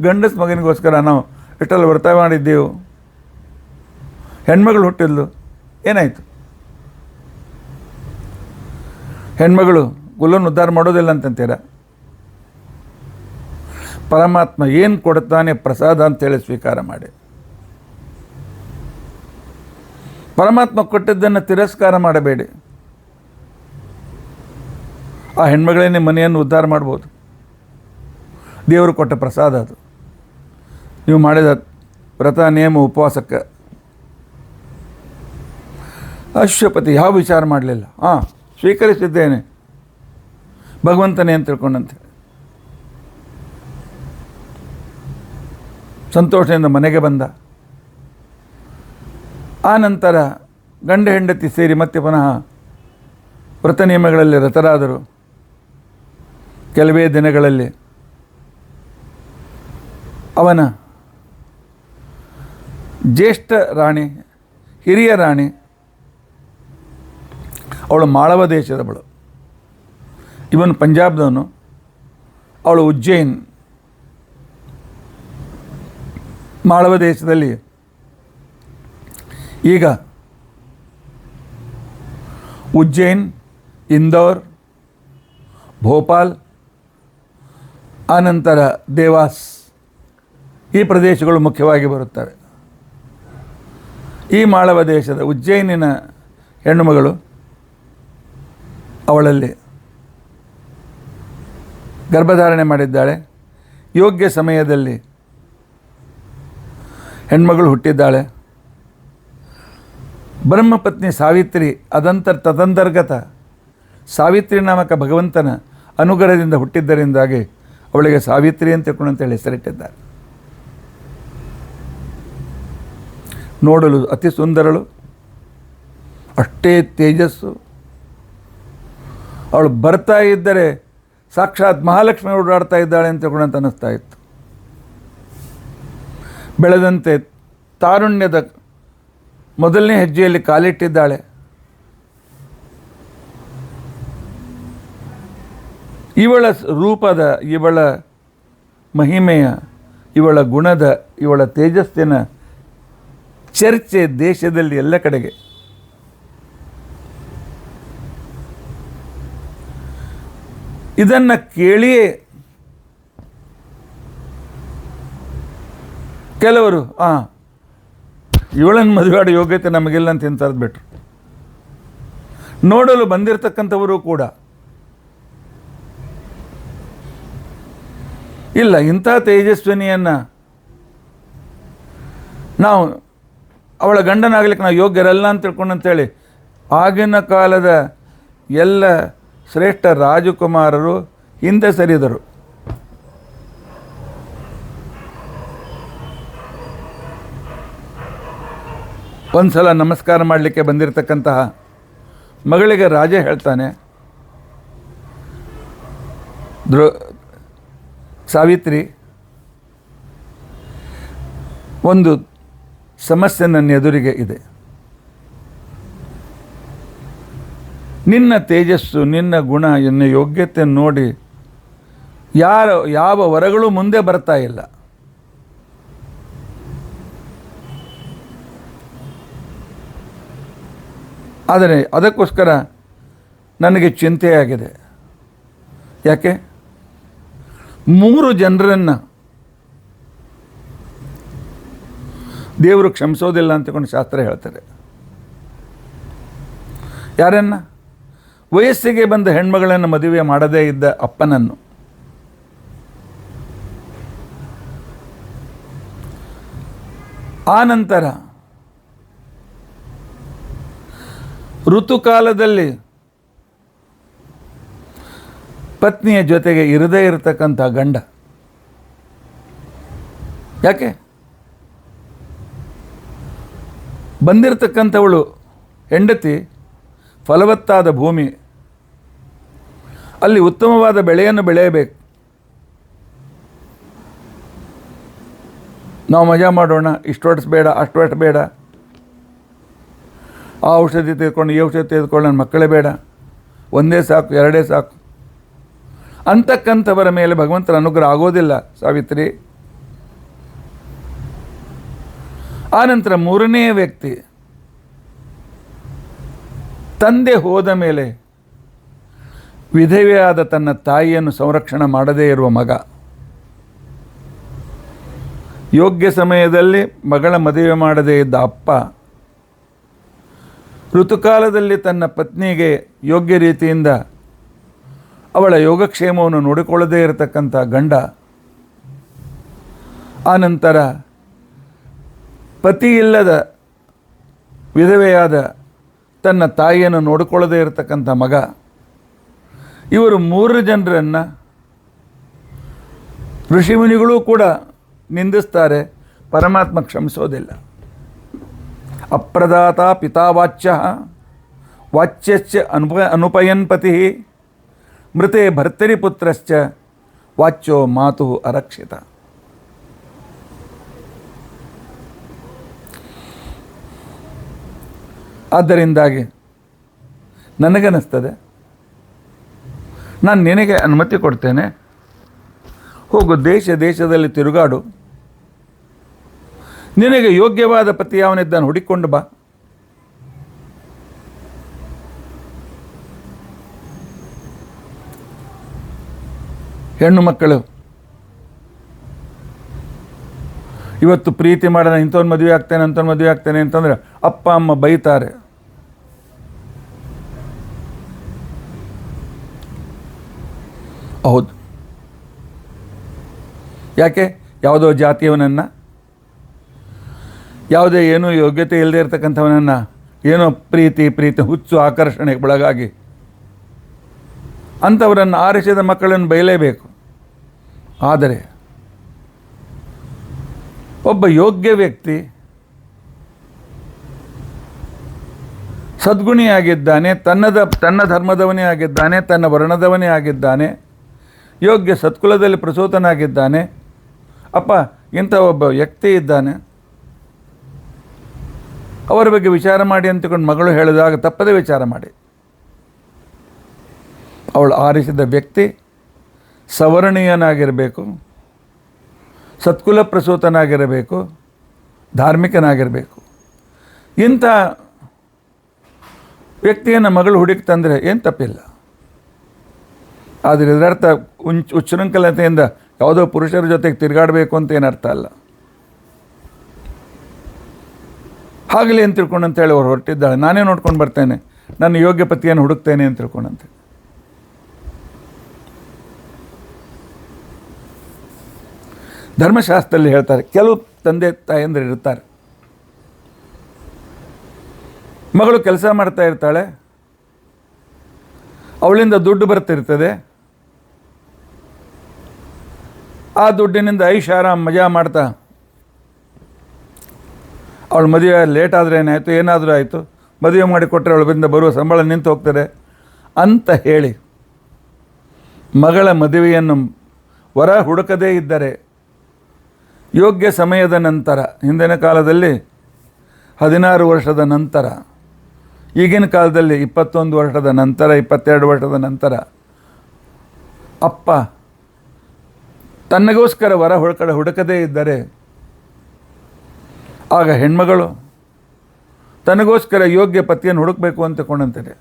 ಗಂಡಸ ಮಗನಿಗೋಸ್ಕರ ನಾವು ಎಷ್ಟೆಲ್ಲ ವ್ರತ ಮಾಡಿದ್ದೆವು, ಹೆಣ್ಮಗಳು ಹುಟ್ಟಿದ್ಲು, ಏನಾಯಿತು? ಹೆಣ್ಮಗಳು ಕುಲವನ್ನು ಉದ್ಧಾರ ಮಾಡೋದಿಲ್ಲ ಅಂತಂತೀರ? ಪರಮಾತ್ಮ ಏನು ಕೊಡ್ತಾನೆ ಪ್ರಸಾದ ಅಂತೇಳಿ ಸ್ವೀಕಾರ ಮಾಡಿ. ಪರಮಾತ್ಮ ಕೊಟ್ಟಿದ್ದನ್ನು ತಿರಸ್ಕಾರ ಮಾಡಬೇಡಿ. ಆ ಹೆಣ್ಮಗಳೇ ಮನೆಯನ್ನು ಉದ್ಧಾರ ಮಾಡ್ಬೋದು. ದೇವರು ಕೊಟ್ಟ ಪ್ರಸಾದ ಅದು. ನೀವು ಮಾಡಿದ ವ್ರತ ನೇಮ ಉಪವಾಸಕ್ಕೆ ಅಶ್ವಪತಿ ಯಾವ ವಿಚಾರ ಮಾಡಲಿಲ್ಲ. ಸ್ವೀಕರಿಸಿದ್ದೇನೆ ಭಗವಂತನೇ ಅಂತ ತಿಳ್ಕೊಂಡಂತೆ ಸಂತೋಷದಿಂದ ಮನೆಗೆ ಬಂದ. ಆ ನಂತರ ಗಂಡ ಹೆಂಡತಿ ಸೇರಿ ಮತ್ತೆ ಪುನಃ ವ್ರತ ನಿಯಮಗಳಲ್ಲಿ ರತರಾದರು. ಕೆಲವೇ ದಿನಗಳಲ್ಲಿ ಅವನ ಜ್ಯೇಷ್ಠ ರಾಣಿ, ಹಿರಿಯ ರಾಣಿ, ಅವಳು ಮಾಳವ ದೇಶದವಳು, ಇವನು ಪಂಜಾಬ್ದವನು, ಅವಳು ಉಜ್ಜಯಿನ್. ಮಾಳವ ದೇಶದಲ್ಲಿ ಈಗ ಉಜ್ಜಯಿನ್, ಇಂದೋರ್, ಭೋಪಾಲ್, ಆನಂತರ ದೇವಾಸ್ ಈ ಪ್ರದೇಶಗಳು ಮುಖ್ಯವಾಗಿ ಬರುತ್ತವೆ. ಈ ಮಾಳವ ದೇಶದ ಉಜ್ಜಯಿನಿನ ಹೆಣ್ಣುಮಗಳು, ಅವಳಲ್ಲಿ ಗರ್ಭಧಾರಣೆ ಮಾಡಿದ್ದಾಳೆ. ಯೋಗ್ಯ ಸಮಯದಲ್ಲಿ ಹೆಣ್ಮಗಳು ಹುಟ್ಟಿದ್ದಾಳೆ. ಬ್ರಹ್ಮಪತ್ನಿ ಸಾವಿತ್ರಿ ತದಂತರ್ಗತ ಸಾವಿತ್ರಿ ನಾಮಕ ಭಗವಂತನ ಅನುಗ್ರಹದಿಂದ ಹುಟ್ಟಿದ್ದರಿಂದಾಗಿ ಅವಳಿಗೆ ಸಾವಿತ್ರಿ ಅಂತ ತಿಳ್ಕೊಂಡಂತೇಳಿ ಹೆಸರಿಟ್ಟಿದ್ದಾರೆ. ನೋಡಲು ಅತಿ ಸುಂದರಳು, ಅಷ್ಟೇ ತೇಜಸ್ಸು. ಅವಳು ಬರ್ತಾ ಇದ್ದರೆ ಸಾಕ್ಷಾತ್ ಮಹಾಲಕ್ಷ್ಮಿ ಓಡಾಡ್ತಾ ಇದ್ದಾಳೆ ಅಂತ ತಿಳ್ಕೊಂಡಂತ ಅನ್ನಿಸ್ತಾ ಇತ್ತು. ಬೆಳೆದಂತೆ ತಾರುಣ್ಯದ ಮೊದಲನೇ ಹೆಜ್ಜೆಯಲ್ಲಿ ಕಾಲಿಟ್ಟಿದ್ದಾಳೆ. ಇವಳ ರೂಪದ, ಇವಳ ಮಹಿಮೆಯ, ಇವಳ ಗುಣದ, ಇವಳ ತೇಜಸ್ಸಿನ ಚರ್ಚೆ ದೇಶದಲ್ಲಿ ಎಲ್ಲ ಕಡೆಗೆ. ಇದನ್ನು ಕೇಳಿಯೇ ಕೆಲವರು ಇವಳನ್ನು ಮದುವೆಯಾಡೋ ಯೋಗ್ಯತೆ ನಮಗಿಲ್ಲ ಅಂತ ಹಿಂತರದ್ದು ಬಿಟ್ರು. ನೋಡಲು ಬಂದಿರತಕ್ಕಂಥವರು ಕೂಡ ಇಲ್ಲ, ಇಂಥ ತೇಜಸ್ವಿನಿಯನ್ನು ನಾವು ಅವಳ ಗಂಡನಾಗಲಿಕ್ಕೆ ನಾವು ಯೋಗ್ಯರಲ್ಲ ಅಂತ ತಿಳ್ಕೊಂಡಂತೇಳಿ ಆಗಿನ ಕಾಲದ ಎಲ್ಲ ಶ್ರೇಷ್ಠ ರಾಜಕುಮಾರರು ಹಿಂದೆ ಸರಿದರು. ಒಂದು ಸಲ ನಮಸ್ಕಾರ ಮಾಡಲಿಕ್ಕೆ ಬಂದಿರತಕ್ಕಂತಹ ಮಗಳಿಗೆ ರಾಜ ಹೇಳ್ತಾನೆ, ಸಾವಿತ್ರಿ, ಒಂದು ಸಮಸ್ಯೆ ನನ್ನ ಎದುರಿಗೆ ಇದೆ. ನಿನ್ನ ತೇಜಸ್ಸು, ನಿನ್ನ ಗುಣ, ನಿನ್ನ ಯೋಗ್ಯತೆ ನೋಡಿ ಯಾವ ವರಗಳು ಮುಂದೆ ಬರ್ತಾ ಇಲ್ಲ. ಆದರೆ ಅದಕ್ಕೋಸ್ಕರ ನನಗೆ ಚಿಂತೆಯಾಗಿದೆ. ಯಾಕೆ? 3 ಜನರನ್ನು ದೇವರು ಕ್ಷಮಿಸೋದಿಲ್ಲ ಅಂತಕೊಂಡು ಶಾಸ್ತ್ರ ಹೇಳ್ತಾರೆ. ಯಾರನ್ನ? ವಯಸ್ಸಿಗೆ ಬಂದ ಹೆಣ್ಮಗಳನ್ನು ಮದುವೆ ಮಾಡದೇ ಇದ್ದ ಅಪ್ಪನನ್ನು. ಆ ನಂತರ ಋತುಕಾಲದಲ್ಲಿ ಪತ್ನಿಯ ಜೊತೆಗೆ ಇರದೇ ಇರತಕ್ಕಂಥ ಗಂಡ. ಯಾಕೆ? ಬಂದಿರತಕ್ಕಂಥವಳು ಹೆಂಡತಿ ಫಲವತ್ತಾದ ಭೂಮಿ, ಅಲ್ಲಿ ಉತ್ತಮವಾದ ಬೆಳೆಯನ್ನು ಬೆಳೆಯಬೇಕು. ನಾವು ಮಜಾ ಮಾಡೋಣ, ಇಷ್ಟು ವರ್ಷ ಬೇಡ, ಅಷ್ಟು ವರ್ಷ ಬೇಡ, ಆ ಔಷಧಿ ತೆಗೆದುಕೊಂಡು ಈ ಔಷಧಿ ತೆಗೆದುಕೊಂಡು ನನ್ನ ಮಕ್ಕಳೇ ಬೇಡ, ಒಂದೇ ಸಾಕು, ಎರಡೇ ಸಾಕು ಅಂತಕ್ಕಂಥವರ ಮೇಲೆ ಭಗವಂತನ ಅನುಗ್ರಹ ಆಗೋದಿಲ್ಲ ಸಾವಿತ್ರಿ. ಆನಂತರ 3ನೇ ವ್ಯಕ್ತಿ, ತಂದೆ ಹೋದ ಮೇಲೆ ವಿಧವೆಯಾದ ತನ್ನ ತಾಯಿಯನ್ನು ಸಂರಕ್ಷಣೆ ಮಾಡದೇ ಇರುವ ಮಗ. ಯೋಗ್ಯ ಸಮಯದಲ್ಲಿ ಮಗಳ ಮದುವೆ ಮಾಡದೇ ಇದ್ದ ಅಪ್ಪ, ಋತುಕಾಲದಲ್ಲಿ ತನ್ನ ಪತ್ನಿಗೆ ಯೋಗ್ಯ ರೀತಿಯಿಂದ ಅವಳ ಯೋಗಕ್ಷೇಮವನ್ನು ನೋಡಿಕೊಳ್ಳದೇ ಇರತಕ್ಕಂಥ ಗಂಡ. ಆನಂತರ ಪತಿ ಇಲ್ಲದ ವಿಧವೆಯಾದ ತನ್ನ ತಾಯಿಯನ್ನು ನೋಡಿಕೊಳ್ಳದೇ ಇರತಕ್ಕಂಥ ಮಗ. ಇವರು 3 ಜನರನ್ನು ಋಷಿಮುನಿಗಳೂ ಕೂಡ ನಿಂದಿಸ್ತಾರೆ, ಪರಮಾತ್ಮ ಕ್ಷಮಿಸೋದಿಲ್ಲ. ಅಪ್ರದಾತ ಪಿತಾವಾಚ್ಯ ವಾಚ್ಯಶ್ಚ ಅನುಪಯನ್ ಪತಿ ಮೃತೆ ಭರ್ತರಿ ಪುತ್ರಶ್ಚ ವಾಚ್ಯೋ ಮಾತು ಅರಕ್ಷಿತ. ಆದ್ದರಿಂದಾಗಿ ನನಗನ್ನಿಸ್ತದೆ, ನಾನು ನಿನಗೆ ಅನುಮತಿ ಕೊಡ್ತೇನೆ, ಹೋಗು ದೇಶದಲ್ಲಿ ತಿರುಗಾಡು, ನಿನಗೆ ಯೋಗ್ಯವಾದ ಪತಿ ಯಾವನಿದ್ದಾನೆ ಹುಡುಕಿಕೊಂಡು ಬಾ. ಹೆಣ್ಣು ಮಕ್ಕಳು ಇವತ್ತು ಪ್ರೀತಿ ಮಾಡೋಣ, ಇಂಥವ್ನು ಮದುವೆ ಆಗ್ತೇನೆ, ಅಂಥವ್ನು ಮದುವೆ ಆಗ್ತೇನೆ ಅಂತಂದರೆ ಅಪ್ಪ ಅಮ್ಮ ಬೈತಾರೆ. ಹೌದು, ಯಾಕೆ? ಯಾವುದೋ ಜಾತಿಯವನನ್ನು, ಯಾವುದೇ ಏನೂ ಯೋಗ್ಯತೆ ಇಲ್ಲದೆ ಇರತಕ್ಕಂಥವನನ್ನು ಏನೋ ಪ್ರೀತಿ ಹುಚ್ಚು ಆಕರ್ಷಣೆಗೆ ಒಳಗಾಗಿ ಅಂಥವರನ್ನು ಆರಿಸಿದ ಮಕ್ಕಳನ್ನು ಬಯಲೇಬೇಕು. ಆದರೆ ಒಬ್ಬ ಯೋಗ್ಯ ವ್ಯಕ್ತಿ ಸದ್ಗುಣಿಯಾಗಿದ್ದಾನೆ, ತನ್ನ ಧರ್ಮದವನೇ ಆಗಿದ್ದಾನೆ, ತನ್ನ ವರ್ಣದವನೇ ಆಗಿದ್ದಾನೆ, ಯೋಗ್ಯ ಸತ್ಕುಲದಲ್ಲಿ ಪ್ರಸೂತನಾಗಿದ್ದಾನೆ, ಅಪ್ಪ ಇಂಥ ಒಬ್ಬ ವ್ಯಕ್ತಿ ಇದ್ದಾನೆ, ಅವರ ಬಗ್ಗೆ ವಿಚಾರ ಮಾಡಿ ಅಂತಕೊಂಡು ಮಗಳು ಹೇಳಿದಾಗ ತಪ್ಪದೇ ವಿಚಾರ ಮಾಡಿ. ಅವಳು ಆರಿಸಿದ ವ್ಯಕ್ತಿ ಸವರ್ಣೀಯನಾಗಿರಬೇಕು, ಸತ್ಕುಲ ಪ್ರಸೂತನಾಗಿರಬೇಕು, ಧಾರ್ಮಿಕನಾಗಿರಬೇಕು. ಇಂಥ ವ್ಯಕ್ತಿಯನ್ನು ಮಗಳು ಹುಡುಕಿ ತಂದರೆ ಏನು ತಪ್ಪಿಲ್ಲ. ಆದರೆ ಇದರರ್ಥ ಉಚ್ಛೃಂಖಲತೆಯಿಂದ ಯಾವುದೋ ಪುರುಷರ ಜೊತೆಗೆ ತಿರುಗಾಡಬೇಕು ಅಂತ ಏನರ್ಥ ಅಲ್ಲ. ಆಗಲಿ ಅಂತ ತಿಳ್ಕೊಂಡಂತೇಳಿ ಅವ್ರು ಹೊರಟಿದ್ದಾಳೆ. ನಾನೇ ನೋಡ್ಕೊಂಡು ಬರ್ತೇನೆ, ನನ್ನ ಯೋಗ್ಯ ಪತಿಯನ್ನು ಹುಡುಕ್ತೇನೆ ಅಂತ ತಿಳ್ಕೊಂಡಂತೆ. ಧರ್ಮಶಾಸ್ತ್ರದಲ್ಲಿ ಹೇಳ್ತಾರೆ, ಕೆಲವು ತಂದೆ ತಾಯಂದಿರು ಇರ್ತಾರೆ, ಮಗಳು ಕೆಲಸ ಮಾಡ್ತಾ ಇರ್ತಾಳೆ, ಅವಳಿಂದ ದುಡ್ಡು ಬರ್ತಿರ್ತದೆ, ಆ ದುಡ್ಡಿನಿಂದ ಐಷಾರಾಮ್ ಮಜಾ ಮಾಡ್ತಾ ಅವಳು ಮದುವೆ ಲೇಟ್ ಆದರೆ ಏನಾಯಿತು, ಏನಾದರೂ ಆಯಿತು, ಮದುವೆ ಮಾಡಿಕೊಟ್ರೆ ಅವಳಿಂದ ಬರುವ ಸಂಬಳ ನಿಂತು ಹೋಗ್ತದೆ ಅಂತ ಹೇಳಿ ಮಗಳ ಮದುವೆಯನ್ನು ವರ ಹುಡುಕದೇ ಇದ್ದರೆ ಯೋಗ್ಯ ಸಮಯದ ನಂತರ, ಹಿಂದಿನ ಕಾಲದಲ್ಲಿ 16 ವರ್ಷದ ನಂತರ, ಈಗಿನ ಕಾಲದಲ್ಲಿ 21 ವರ್ಷದ ನಂತರ, 22 ವರ್ಷದ ನಂತರ ಅಪ್ಪ ತನ್ನಗೋಸ್ಕರ ವರ ಹುಡುಕದೇ ಇದ್ದರೆ ಆಗ ಹೆಣ್ಮಗಳು ತನಗೋಸ್ಕರ ಯೋಗ್ಯ ಪತಿಯನ್ನು ಹುಡುಕಬೇಕು ಅಂತಕೊಂಡಂತಾರೆ.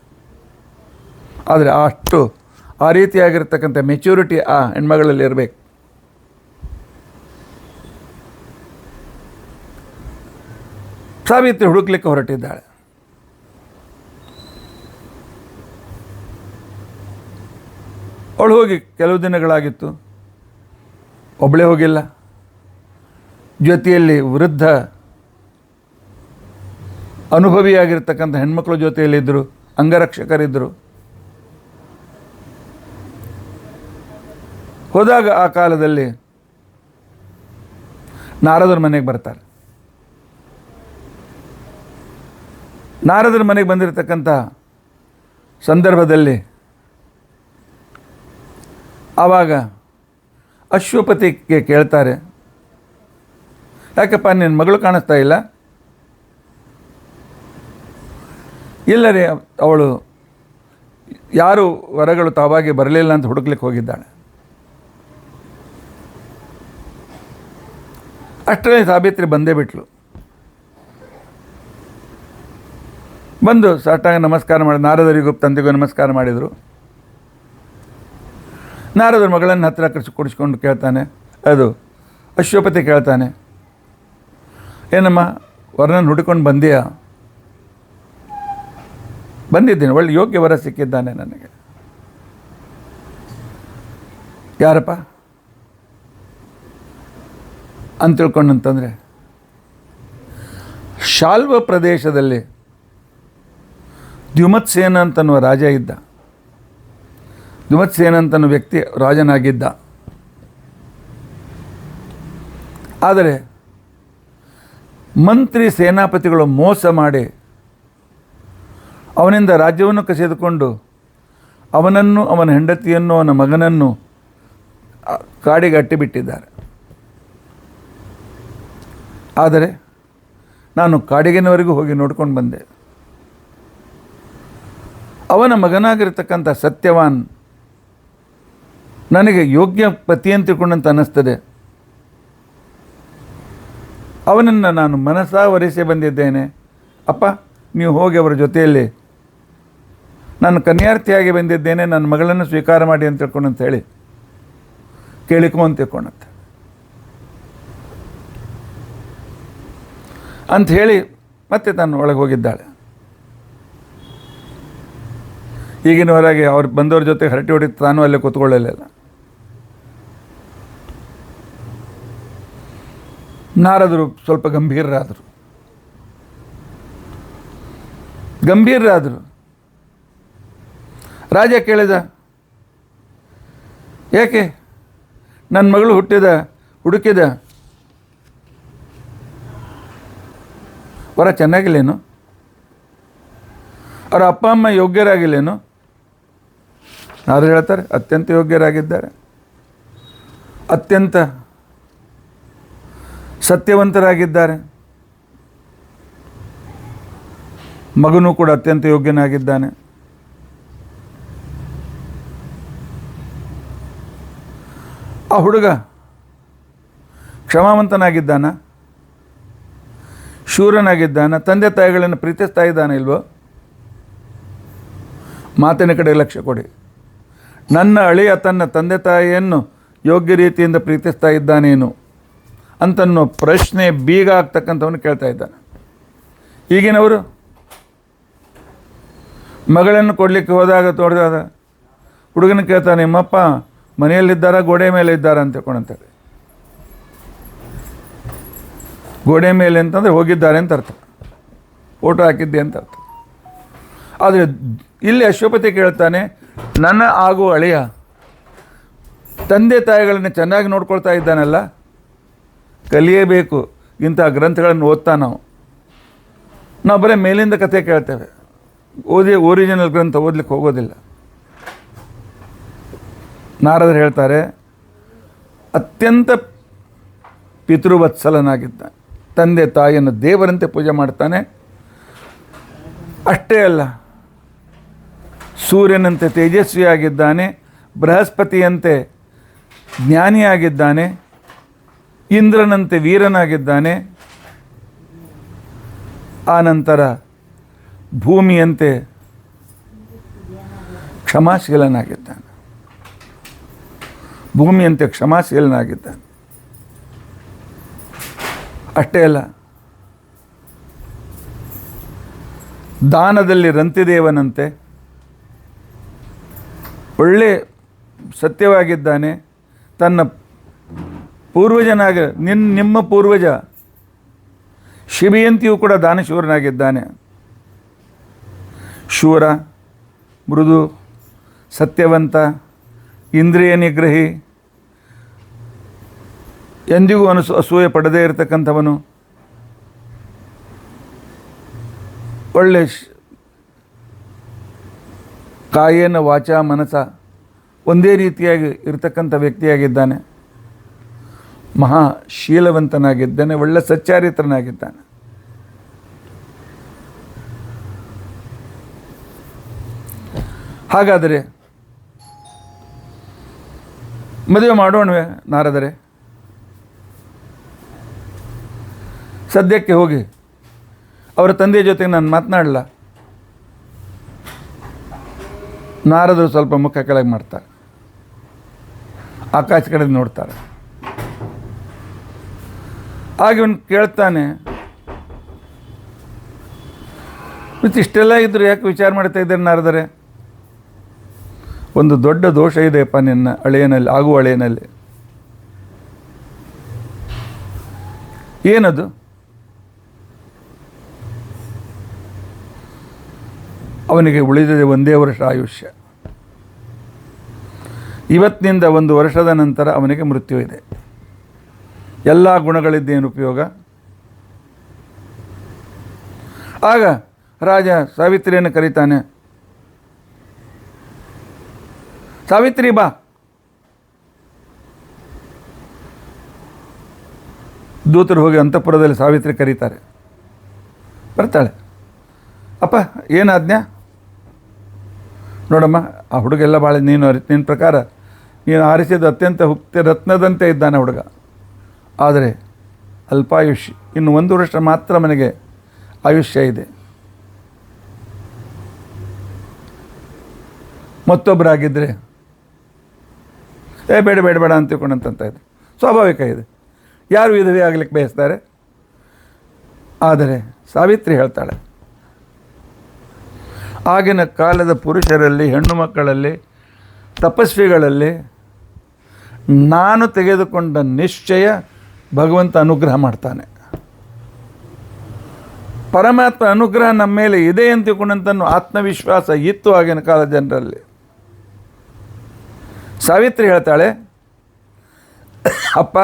ಆದರೆ ಆ ರೀತಿಯಾಗಿರ್ತಕ್ಕಂಥ ಮೆಚ್ಯೂರಿಟಿ ಆ ಹೆಣ್ಮಗಳಲ್ಲಿ ಇರಬೇಕು. ಸಾವಿತ್ರಿ ಹುಡುಕ್ಲಿಕ್ಕೆ ಹೊರಟಿದ್ದಾಳೆ. ಅವಳು ಹೋಗಿ ಕೆಲವು ದಿನಗಳಾಗಿತ್ತು, ಒಬ್ಬಳೇ ಹೋಗಿಲ್ಲ, ಜೊತೆಯಲ್ಲಿ ವೃದ್ಧ ಅನುಭವಿಯಾಗಿರ್ತಕ್ಕಂಥ ಹೆಣ್ಮಕ್ಳ ಜೊತೆಯಲ್ಲಿದ್ದರು, ಅಂಗರಕ್ಷಕರಿದ್ದರು. ಹೋದಾಗ ಆ ಕಾಲದಲ್ಲಿ ನಾರದರ ಮನೆಗೆ ಬರ್ತಾರೆ. ನಾರದರ ಮನೆಗೆ ಬಂದಿರತಕ್ಕಂಥ ಸಂದರ್ಭದಲ್ಲಿ ಆವಾಗ ಅಶ್ವಪತಿಗೆ ಕೇಳ್ತಾರೆ, ಯಾಕಪ್ಪ ನಿನ್ನ ಮಗಳು ಕಾಣಿಸ್ತಾ ಇಲ್ಲ? ಇಲ್ಲ ರೀ, ಅವಳು ಯಾರು ವರಗಳು ತಾವಾಗಿ ಬರಲಿಲ್ಲ ಅಂತ ಹುಡುಕ್ಲಿಕ್ಕೆ ಹೋಗಿದ್ದಾಳೆ. ಅಷ್ಟರಲ್ಲಿ ಸಾವಿತ್ರಿ ಬಂದೇ ಬಿಟ್ಲು. ಬಂದು ಸಾಷ್ಟಾಂಗ ನಮಸ್ಕಾರ ಮಾಡಿ ನಾರದರಿಗೂ ತಂದೆಗೂ ನಮಸ್ಕಾರ ಮಾಡಿದರು. ನಾರದರ ಮಗಳನ್ನು ಹತ್ತಿರ ಕೂಡಿಸ್ಕೊಂಡು ಕೇಳ್ತಾನೆ, ಅದು ಅಶ್ವಪತಿ ಕೇಳ್ತಾನೆ, ಏನಮ್ಮ ವರನನ್ನು ಹುಡುಕೊಂಡು ಬಂದೀಯಾ? ಬಂದಿದ್ದೇನೆ, ಒಳ್ಳೆ ಯೋಗ್ಯ ವರ ಸಿಕ್ಕಿದ್ದಾನೆ ನನಗೆ. ಯಾರಪ್ಪ ಅಂತ ತಿಳ್ಕೊಂಡಂತಂದರೆ, ಶಾಲ್ವ ಪ್ರದೇಶದಲ್ಲಿ ದ್ಯುಮತ್ಸೇನ ಅಂತನ್ನುವ ರಾಜ ಇದ್ದ. ದ್ಯುಮತ್ಸೇನ ಅಂತನ್ನುವ ವ್ಯಕ್ತಿ ರಾಜನಾಗಿದ್ದ. ಆದರೆ ಮಂತ್ರಿ ಸೇನಾಪತಿಗಳು ಮೋಸ ಮಾಡಿ ಅವನಿಂದ ರಾಜ್ಯವನ್ನು ಕಸಿದುಕೊಂಡು ಅವನನ್ನು, ಅವನ ಹೆಂಡತಿಯನ್ನು, ಅವನ ಮಗನನ್ನು ಕಾಡಿಗೆ ಅಟ್ಟಿಬಿಟ್ಟಿದ್ದಾರೆ. ಆದರೆ ನಾನು ಕಾಡಿಗೆನವರೆಗೂ ಹೋಗಿ ನೋಡ್ಕೊಂಡು ಬಂದೆ. ಅವನ ಮಗನಾಗಿರ್ತಕ್ಕಂಥ ಸತ್ಯವಾನ್ ನನಗೆ ಯೋಗ್ಯ ಪತಿ ಅಂತ ತಿಳ್ಕೊಂಡಂತ ಅನ್ನಿಸ್ತದೆ. ಅವನನ್ನು ನಾನು ಮನಸಾ ವರಿಸಿ ಬಂದಿದ್ದೇನೆ. ಅಪ್ಪ, ನೀವು ಹೋಗಿ ಅವರ ಜೊತೆಯಲ್ಲಿ, ನಾನು ಕನ್ಯಾರ್ಥಿಯಾಗಿ ಬಂದಿದ್ದೇನೆ, ನನ್ನ ಮಗಳನ್ನು ಸ್ವೀಕಾರ ಮಾಡಿ ಅಂತ ತಿಳ್ಕೊಂಡಂತ ಹೇಳಿ ಕೇಳಿಕೊ ಅಂತ ತಿಳ್ಕೊಂಡಂತೆ ಅಂತ ಹೇಳಿ ಮತ್ತೆ ತಾನು ಒಳಗೆ ಹೋಗಿದ್ದಾಳೆ. ಈಗಿನ ಹೊರಗೆ ಅವ್ರು ಬಂದವ್ರ ಜೊತೆ ಹರಟಿ ಹೊಡಿತು, ತಾನು ಅಲ್ಲೇ ಕೂತ್ಕೊಳ್ಳಲಿಲ್ಲ. ನಾರದರು ಸ್ವಲ್ಪ ಗಂಭೀರರಾದರು. ರಾಜ ಕೇಳಿದ, ಯಾಕೆ ನನ್ನ ಮಗಳು ಹುಡುಕಿದ ವರ ಚೆನ್ನಾಗಿಲ್ಲೇನು? ಅವರ ಅಪ್ಪ ಅಮ್ಮ ಯೋಗ್ಯರಾಗಿಲ್ಲೇನು? ಯಾರು ಹೇಳ್ತಾರೆ, ಅತ್ಯಂತ ಯೋಗ್ಯರಾಗಿದ್ದಾರೆ, ಅತ್ಯಂತ ಸತ್ಯವಂತರಾಗಿದ್ದಾರೆ, ಮಗನೂ ಕೂಡ ಅತ್ಯಂತ ಯೋಗ್ಯನಾಗಿದ್ದಾನೆ. ಆ ಹುಡುಗ ಕ್ಷಮಾವಂತನಾಗಿದ್ದಾನ, ಶೂರನಾಗಿದ್ದಾನ, ತಂದೆ ತಾಯಿಗಳನ್ನು ಪ್ರೀತಿಸ್ತಾ ಇದ್ದಾನೆ ಇಲ್ವೋ? ಮಾತಿನ ಕಡೆ ಲಕ್ಷ್ಯ ಕೊಡಿ. ನನ್ನ ಅಳಿಯ ತನ್ನ ತಂದೆ ತಾಯಿಯನ್ನು ಯೋಗ್ಯ ರೀತಿಯಿಂದ ಪ್ರೀತಿಸ್ತಾ ಇದ್ದಾನೇನು ಅಂತನ್ನೋ ಪ್ರಶ್ನೆ ಬೀಗ ಆಗ್ತಕ್ಕಂಥವನು ಕೇಳ್ತಾ ಇದ್ದಾನೆ. ಈಗಿನವರು ಮಗಳನ್ನು ಕೊಡಲಿಕ್ಕೆ ಹೋದಾಗ ತೋರಿದಾಗ ಹುಡುಗನ ಕೇಳ್ತಾನೆ, ನಿಮ್ಮಪ್ಪ ಮನೆಯಲ್ಲಿದ್ದಾರಾ ಗೋಡೆ ಮೇಲೆ ಇದ್ದಾರಾ ಅಂತ ತಿಳ್ಕೊಂಡಂತಾರೆ. ಗೋಡೆ ಮೇಲೆ ಅಂತಂದರೆ ಹೋಗಿದ್ದಾರೆ ಅಂತ ಅರ್ಥ, ಫೋಟೋ ಹಾಕಿದ್ದೆ ಅಂತ ಅರ್ಥ. ಆದರೆ ಇಲ್ಲಿ ಅಶ್ವಪತಿ ಕೇಳ್ತಾನೆ, ನನ್ನ ಆಗುವ ಅಳಿಯ ತಂದೆ ತಾಯಿಗಳನ್ನು ಚೆನ್ನಾಗಿ ನೋಡ್ಕೊಳ್ತಾ ಇದ್ದಾನಲ್ಲ, ಕಲಿಯಬೇಕು ಇಂಥ ಗ್ರಂಥಗಳನ್ನು ಓದ್ತಾ ನಾವು ಬರೀ ಮೇಲಿಂದ ಕಥೆ ಕೇಳ್ತೇವೆ, ಒರಿಜಿನಲ್ ಗ್ರಂಥ ಓದಲಿಕ್ಕೆ ಹೋಗೋದಿಲ್ಲ. ನಾರದರು ಹೇಳ್ತಾರೆ, ಅತ್ಯಂತ ಪಿತೃವತ್ಸಲನಾಗಿದ್ದ, ತಂದೆ ತಾಯಿಯನ್ನು ದೇವರಂತೆ ಪೂಜೆ ಮಾಡ್ತಾನೆ. ಅಷ್ಟೇ ಅಲ್ಲ, ಸೂರ್ಯನಂತೆ ತೇಜಸ್ವಿಯಾಗಿದ್ದಾನೆ, ಬೃಹಸ್ಪತಿಯಂತೆ ಜ್ಞಾನಿಯಾಗಿದ್ದಾನೆ, ಇಂದ್ರನಂತೆ ವೀರನಾಗಿದ್ದಾನೆ, ಆನಂತರ ಭೂಮಿಯಂತೆ ಕ್ಷಮಾಶೀಲನಾಗಿದ್ದಾನೆ, ಭೂಮಿಯಂತೆ ಕ್ಷಮಾಶೀಲನಾಗಿದ್ದಾನೆ. ಅಷ್ಟೇ ಅಲ್ಲ, ದಾನದಲ್ಲಿ ರಂತಿದೇವನಂತೆ ಒಳ್ಳೆ ಸತ್ಯವಾಗಿದ್ದಾನೆ. ತನ್ನ ಪೂರ್ವಜನಾಗ ನಿಮ್ಮ ಪೂರ್ವಜ ಶಿಬಿಯಂತಿಯೂ ಕೂಡ ದಾನಶೂರನಾಗಿದ್ದಾನೆ. ಶೂರ, ಮೃದು, ಸತ್ಯವಂತ, ಇಂದ್ರಿಯ ನಿಗ್ರಹಿ, ಎಂದಿಗೂ ಅಸೂಯೆ ಪಡದೇ ಇರತಕ್ಕಂಥವನು, ಒಳ್ಳೆ ಕಾಯೇನ ವಾಚ ಮನಸ ಒಂದೇ ರೀತಿಯಾಗಿ ಇರತಕ್ಕಂಥ ವ್ಯಕ್ತಿಯಾಗಿದ್ದಾನೆ. ಮಹಾಶೀಲವಂತನಾಗಿದ್ದಾನೆ, ಒಳ್ಳೆ ಸಚ್ಚಾರಿತ್ರನಾಗಿದ್ದಾನೆ. ಹಾಗಾದರೆ ಮದುವೆ ಮಾಡೋಣವೇ ನಾರದರೆ? ಸದ್ಯಕ್ಕೆ ಹೋಗಿ ಅವರ ತಂದೆಯ ಜೊತೆಗೆ ನಾನು ಮಾತನಾಡಲ್ಲ. ನಾರದರು ಸ್ವಲ್ಪ ಮುಖ ಕೆಳಗೆ ಮಾಡ್ತಾರೆ, ಆಕಾಶ ಕಡೆ ನೋಡ್ತಾರೆ. ಆಗ ಇವನು ಕೇಳ್ತಾನೆ, ಮತ್ತು ಇಷ್ಟೆಲ್ಲ ಇದ್ದರೂ ಯಾಕೆ ವಿಚಾರ ಮಾಡ್ತಾ ಇದ್ದಾರೆ ನಾರದರೆ? ಒಂದು ದೊಡ್ಡ ದೋಷ ಇದೆಯಪ್ಪ ನಿನ್ನ ಅಳೆಯನಲ್ಲಿ, ಆಗುವ ಅಳೆಯನಲ್ಲಿ. ಏನದು? ಅವನಿಗೆ ಉಳಿದಿದೆ ಒಂದೇ ವರ್ಷ ಆಯುಷ್ಯ. ಇವತ್ತಿನಿಂದ 1 ವರ್ಷದ ನಂತರ ಅವನಿಗೆ ಮೃತ್ಯು ಇದೆ. ಎಲ್ಲ ಗುಣಗಳಿದ್ದೇನು ಉಪಯೋಗ? ಆಗ ರಾಜ ಸಾವಿತ್ರಿಯನ್ನು ಕರೀತಾನೆ. ಸಾವಿತ್ರಿ ಬಾ. ದೂತರು ಹೋಗಿ ಅಂತಃಪುರದಲ್ಲಿ ಸಾವಿತ್ರಿ ಕರೀತಾರೆ. ಬರ್ತಾಳೆ. ಅಪ್ಪ ಏನು ಆಜ್ಞಾ? ನೋಡಮ್ಮ, ಆ ಹುಡುಗೆಲ್ಲ ಭಾಳ ನಿನ್ನ ಪ್ರಕಾರ ನೀನು ಆರಿಸಿದ ಅತ್ಯಂತ ರತ್ನದಂತೆ ಇದ್ದಾನೆ ಹುಡುಗ. ಆದರೆ ಅಲ್ಪಾಯುಷ್ಯ, ಇನ್ನು 1 ವರ್ಷ ಮಾತ್ರ ಮನೆಗೆ ಆಯುಷ್ಯ ಇದೆ. ಮತ್ತೊಬ್ಬರಾಗಿದ್ದರೆ ಬೇಡ ಬೇಡ ಬೇಡ ಅಂತ ತಿಳ್ಕೊಂಡಂತ ಇದೆ. ಸ್ವಾಭಾವಿಕ ಇದೆ, ಯಾರು ವಿಧವೆ ಆಗಲಿಕ್ಕೆ ಬಯಸ್ತಾರೆ. ಆದರೆ ಸಾವಿತ್ರಿ ಹೇಳ್ತಾಳೆ, ಆಗಿನ ಕಾಲದ ಪುರುಷರಲ್ಲಿ, ಹೆಣ್ಣು ಮಕ್ಕಳಲ್ಲಿ, ತಪಸ್ವಿಗಳಲ್ಲಿ ನಾನು ತೆಗೆದುಕೊಂಡ ನಿಶ್ಚಯ ಭಗವಂತ ಅನುಗ್ರಹ ಮಾಡ್ತಾನೆ. ಪರಮಾತ್ಮ ಅನುಗ್ರಹ ನಮ್ಮ ಮೇಲೆ ಇದೆ ಅಂತ ತಿಳ್ಕೊಂಡಂತನೂ ಆತ್ಮವಿಶ್ವಾಸ ಇತ್ತು ಆಗಿನ ಕಾಲದ ಜನರಲ್ಲಿ. ಸಾವಿತ್ರಿ ಹೇಳ್ತಾಳೆ, ಅಪ್ಪ,